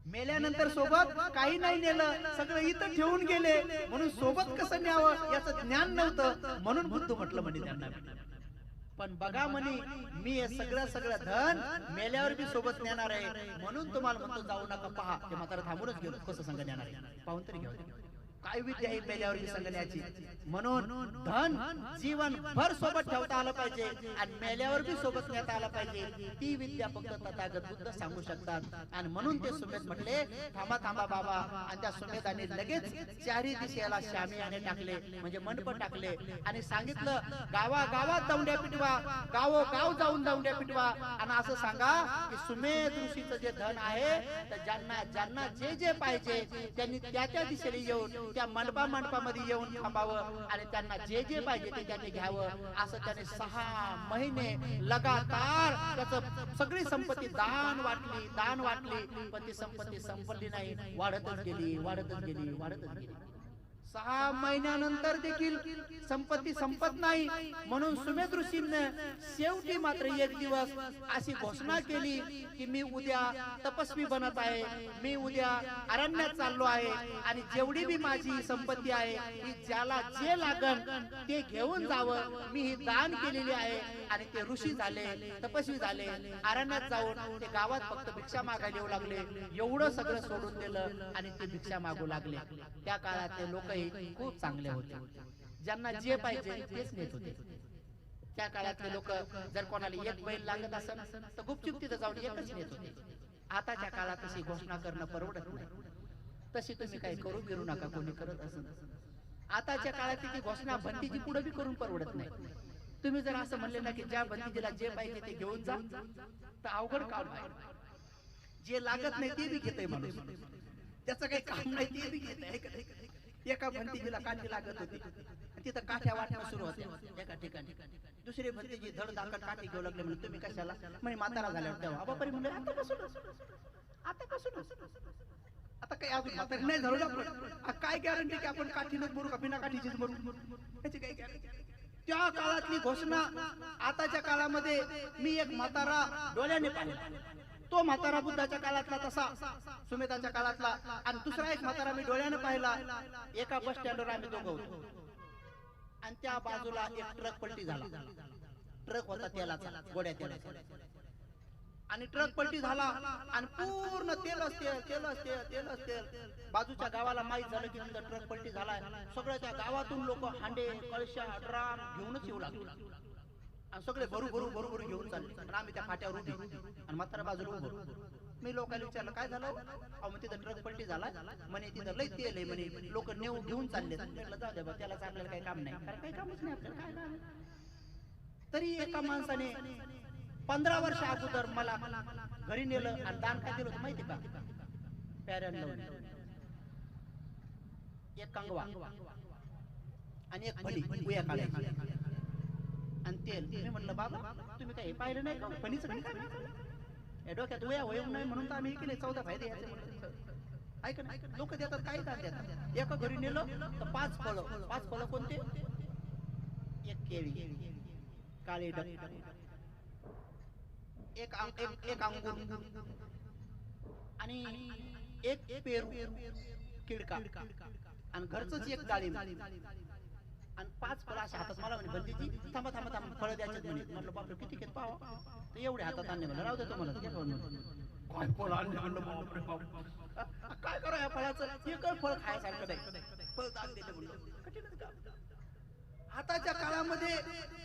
मेल्यानंतर सोबत काही नाही नेलं, सगळं इथं ठेवून गेले, म्हणून सोबत कसं न्यावं याचं ज्ञान नव्हतं, म्हणून बुद्ध म्हटलं म्हणे त्यांना. पण बघा म्हणे, मी हे सगळं धन मेल्यावर बी सोबत नेणार आहे, म्हणून तुम्हाला म्हणतो जाऊ नका. पहा, ते म्हातारा थांबूनच गेलो, कसं संग नेणार आहे, पाहून तरी घ्या. काय विद्या आहे मेल्यावर संगण्याची. म्हणून धन जीवन भर सोबत ठेवता आलं पाहिजे आणि मेल्यावर बी सोबत नेता आलं पाहिजे. ती विद्या फक्त तथागत बुद्ध सांगू शकतात. आणि म्हणून ते सुमेध म्हटले, थांबा थांबा बाबा. आणि त्या सुमेधाने लगेच चारी दिशेला शामियाने टाकले, म्हणजे मंडप टाकले आणि सांगितलं, गावागावात दौंड्या पिटवा, गावोगाव जाऊन दौंड्या पिटवा आणि असं सांगा की सुमेध ऋषीचं जे धन आहे, तर ज्यांना ज्यांना जे जे पाहिजे त्यांनी त्या त्या दिशेला येऊन त्या मंडपामध्ये येऊन थांबावं आणि त्यांना जे जे पाहिजे ते त्यांनी घ्यावं. असं त्याने 6 महिने लगातार त्याचं सगळी संपत्ती दान वाटली, पण ती संपत्ती संपली नाही, वाढतच गेली. 6 महिन्यानंतर देखील संपत्ती संपत नाही. म्हणून सुमेध ऋषींनी शेवटी मात्र एक दिवस अशी घोषणा केली की मी उद्या तपस्वी बनत आहे, मी उद्या अरण्यात चाललो आहे आणि जेवढी बी माझी संपत्ती आहे ही ज्याला जे लागन ते घेऊन जावं. मी ही दान केलेली आहे. आणि ते ऋषी झाले, तपस्वी झाले, अरण्यात जाऊन ते गावात फक्त भिक्षा मागायला येऊ लागले. एवढं सगळं सोडून दिलं आणि ते भिक्षा मागू लागले. त्या काळात ते लोकही खूप चांगले होते, ज्यांना जे पाहिजे तेच नेत होते. त्या काळातले लोक जर कोणाला एक बैल लागत असेल तर गुपचूप तिथं जाऊन एकच नेत होते. आताच्या काळात तशी घोषणा करणं परवडत नाही, तशी तुम्ही काही करू बिरू नका कोणी करत असेल. आताच्या काळात ती घोषणा भंतीची पुढे बी करून परवडत नाही. तुम्ही जर असं म्हणले ना की ज्या भंतीजीला जे पाहिजे ते घेऊन जा, तर अवघड काम आहे. जे लागत नाही ते बी घेतय माणूस. त्याचं काही काम नाही ते बी घेत आहे का नाही? एका भंतीजीला काठी लागत होती आणि तिथं काठ्या वाटणं सुरू होते एका ठिकाणी. दुसरे भंतीजी धड धाकट काठी घेऊ लागले म्हणजे तुम्ही कशाला म्हणे म्हातारा झाल्यावर तेव्हा बापारी म्हणले आता आता काही अजून म्हातारी नाही झालो ना आपण काय गॅरंटी की आपण काठीनच मरू का बिना काठीचीच मरू त्याची काही गॅरंटी. त्या काळातली घोषणा आताच्या काळामध्ये मी एक म्हातारा डोळ्याने पाहिला. तो म्हातारा बुद्धाच्या काळातला तसा सुमेधाच्या काळातला आणि दुसरा एक म्हातारा मी डोळ्याने पाहिला. एका बस स्टँडवर आम्ही दोघं होतो आणि त्या बाजूला एक ट्रक पलटी झाला. ट्रक होता तेलाचा, गोड्या तेलाचा आणि ट्रक पलटी झाला आणि पूर्ण तेलच तेल. बाजूच्या गावाला माहीत झालं की तिथं ट्रक पलटी झालाय. सगळ्या त्या गावातून लोक हांडे कळशा ड्राम घेऊनच येऊ लागले आणि सगळे भरू घेऊन चालले आणि आम्ही त्या फाट्यावर उभे आणि म्हातारा बाजूला उभं. मी लोकांना विचारलं काय झालं? अहो मग तिथं ट्रक पलटी झाला म्हणे, तिथं लई तेल आहे म्हणे, लोक नेऊ घेऊन चालले. म्हटलं जाऊ दे बा, त्याला आपल्याला काही काम नाही, कारण काही कामच नाही आपल्याला, काय काम आहे. तरी एका माणसाने 15 वर्ष अगोदर मला घरी नेलं आणि दान काय दिलं होतं माहिती का? प्याऱ्यान लावून एक कंगवा आणि एक फणी उया काढायची आणि तेल. मी म्हणलं बाबा तुम्ही काही पाहिलं नाही का फणीचं काय काम या डोक्यात उया होऊ नाही म्हणून तर आम्ही केले 14 फायदे ऐक ना. लोक देतात काही का देतात. एका घरी नेलं तर 5 फळं कोणते? एक केळी, काळे डब, एक अंगूर आणि एक पेरू किडका आणि घरचंच एक डाळिंब आणि 5 फळं अशा हातात. मला म्हणे बंदीची थांबा फळं द्यायचे म्हणे. म्हटलं बापरे किती घेत पाहा, तर एवढे हातात आणले मला. राहू देतो मला काय फळ आणले म्हणलं बापरे बाप, काय करा या फळाचं, एक फळ खायसारखं नाही, फळ दान देते म्हणलं. कठीणच काम. आताच्या काळामध्ये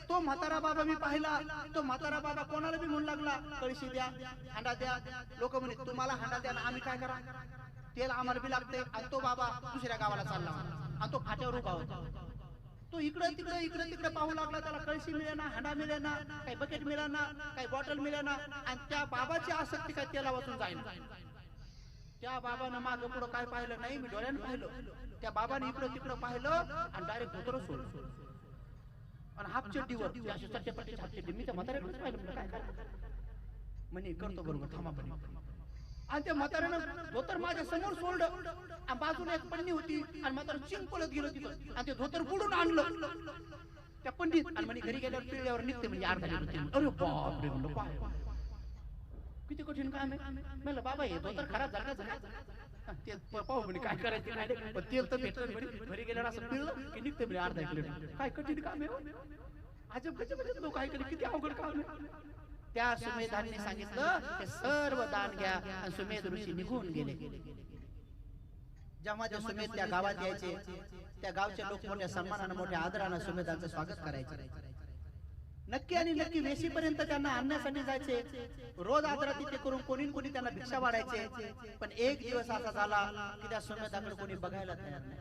तो म्हातारा बाबा मी पाहिला. तो म्हातारा बाबा कोणाला बी म्हणू लागला कळशी द्या, हांडा द्या. लोक म्हणे तुम्हाला हांडा द्या ना आम्ही काय करा, तेल आम्हाला बी लागते. आणि तो बाबा दुसऱ्या गावाला चालला आणि तो फाट्यावर उभा होता. तो इकडे तिकडे पाहू लागला. त्याला कळशी मिळेना, हांडा मिळेना, काही बकेट मिळेना, काही बॉटल मिळेना आणि त्या बाबाची आसक्ती काय तेला वाचून जाईल. त्या बाबानं मागं पुढं काय पाहिलं नाही, मी डोळ्यानं पाहिलं. त्या बाबाने इकडं तिकडं पाहिलं आणि डायरेक्ट धोतर सोडलं आणि हाफ चड्डीवर अशी चट्टेपट्टी हाफ मी त्या म्हाताऱ्याकडेच पाहिलं. म्हणजे काय म्हणे करतो बरोबर थांबा पण. आणि त्या म्हाताऱ्यानं धोतर माझ्या समोर सोडलं आणि बाजूला एक पन्नी होती आणि म्हातारा चिंग पळत गेलो तिथं आणि ते धोतर बुडून आणलं त्या पंडित आणि म्हणे घरी गेल्यावर पिळल्यावर निघते म्हणजे अर्धा लिटर. अरे बापरे म्हणलं पाय किती कठीण काम आहे. म्हणलं बाबा हे धोतर खराब झालं ते पाहू म्हणे काय करायचं नाही, पण तेल तर भेटलं म्हणे. घरी गेल्यावर असं पिळलं की निघते म्हणे अर्धा लिटर. काय कठीण काम आहे. अजब लोक ऐकले किती अवघड काम आहे. त्या सुमेधांनी सांगितलं ते सर्व दान घ्या आणि सुमेध ऋषी निघून गेले. जेव्हा ते सुमेध त्या गावात यायचे त्या गावचे लोक मोठ्या सन्मानानं मोठ्या आदरानं सुमेधांचं स्वागत करायचे. नक्की आणि नक्की वेशीपर्यंत त्यांना आणण्यासाठी जायचे. रोज आदरातिथ्य करून कोणी त्यांना भिक्षा वाढायचे. पण एक दिवस असा झाला की त्या सुमेधाकडे कोणी बघायला तयार नाही,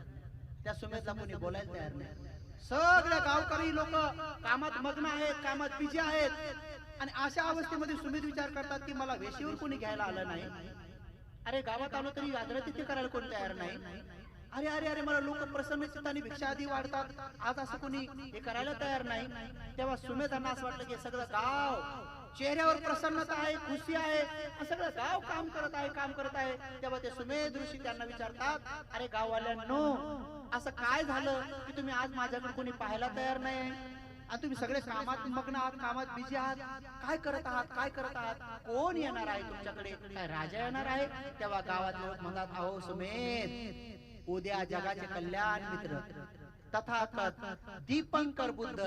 त्या सुमेधला कोणी बोलायला तयार नाही. सगळे गावकरी लोक कामात मग्न आहेत, कामात बिझी आहेत आणि अशा अवस्थेमध्ये सुमेध विचार करतात की मला वेशीवर कोणी घ्यायला आलं नाही. अरे गावात आलो तरी आदरातिथ्य करायला कोणी तयार नाही. अरे मला लोक प्रसन्न चित्ताने भिक्षा आधी वाढतात, आज असं कोणी हे करायला तयार नाही. तेव्हा सुमेधांना असं वाटलं की सगळं गाव चेहऱ्यावर प्रसन्नता आहे, खुशी आहे, सगळं गाव काम करत आहे. तेव्हा ते सुमेध ऋषी त्यांना विचारतात अरे गाववाल्यांनो असं काय झालं की तुम्ही आज माझ्याकडे कोणी पाहायला तयार नाही आणि तुम्ही सगळे कामात मग्न आहात, कामात बिझी आहात, काय करत आहात, कोण येणार आहे तुमच्याकडे, काय राजा येणार आहे. तेव्हा गावात लोक म्हणतात अहो सुमेध उद्या जगाचे कल्याण मित्र तथागत दीपंकर बुद्ध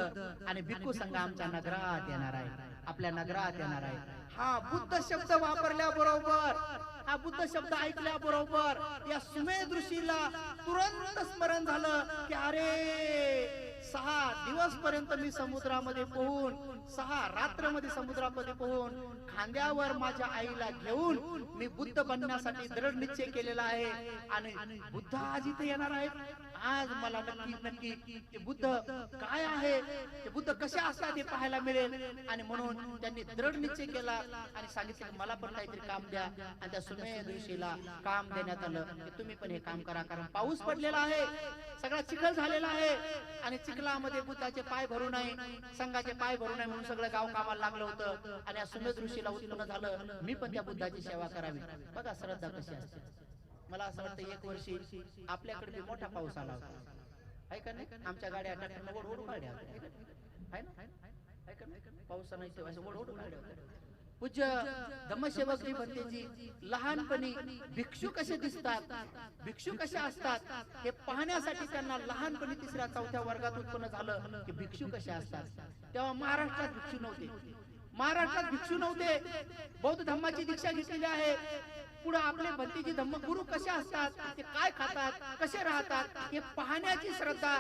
आणि भिक्खू संघ आमच्या नगरात येणार आहे, आपल्या नगरात येणार आहे. हा बुद्ध शब्द वापरल्याबरोबर, हा बुद्ध शब्द ऐकल्याबरोबर या सुमेध ऋषीला तुरंत स्मरण झालं की अरे 6 दिवस पर्यंत मी समुद्रामध्ये पोहून 6 रात्रमध्ये समुद्रामध्ये पोहून खांद्यावर माझ्या आईला घेऊन मी बुद्ध बनण्यासाठी दृढ निश्चय केलेला आहे आणि बुद्ध आज इथे येणार आहेत. आज मला नक्की ते बुद्ध काय आहे, ते बुद्ध कसे असतात हे पाहायला मिळेल. आणि म्हणून त्यांनी दृढ निश्चय केला आणि सांगितलं मला पण काहीतरी काम द्या. आणि त्या सुमेध ऋषीला काम देण्यात आलं की तुम्ही पण हे काम करा, कारण पाऊस पडलेला आहे, सगळा चिखल झालेला आहे आणि चिखलामध्ये बुद्धाचे पाय भरू नये, संघाचे पाय भरू नये म्हणून सगळं गाव कामाला लागलं होतं. आणि या सुमेध ऋषीला उत्पन्न झालं मी पण त्या बुद्धाची सेवा करावी. बघा श्रद्धा कशी असते. मला असं वाटतं एक वर्षी आपल्याकडे बी मोठा पाऊस आला होता, आहे का नाही? आमच्या गाड्या ट्रॅक्टरला ओढ काढल्या होत्या, आहे ना? आहे का नाही? पावसाने असं ओढ काढल्या होत्या. पूज्य धम्मसेवक भंतेजी लहानपणी भिक्षू कसे दिसतात, भिक्षू कसे असतात हे पाहण्यासाठी त्यांना लहानपणी 3ऱ्या-4थ्या वर्गात उत्पन्न झालं की भिक्षू कसे असतात. तेव्हा महाराष्ट्रात भिक्षू नव्हते, बौद्ध धम्माची दीक्षा घेतलेली आहे. पुढे आपले भंतेजी धम्मगुरु कसे असतात, ते काय खातात, कसे राहतात हे पाहण्याची श्रद्धा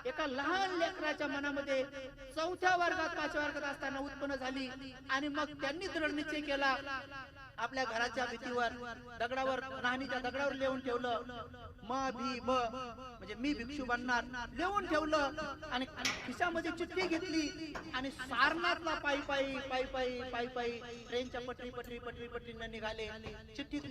एका लहान लेकराच्या मनामध्ये 4थ्या वर्गात 5व्या वर्गात असताना उत्पन्न झाली. आणि मग त्यांनी दृढ निश्चय केला, आपल्या घराच्या भिंतीवर दगडावर, राहणीच्या दगडावर लिहून ठेवलं म्हणजे मी भिक्षू बनणार लिहून ठेवलं. आणि खिशामध्ये चिठ्ठी घेतली आणि सारनाथला पायी ट्रेनच्या पटरी निघाले. चिठ्ठीत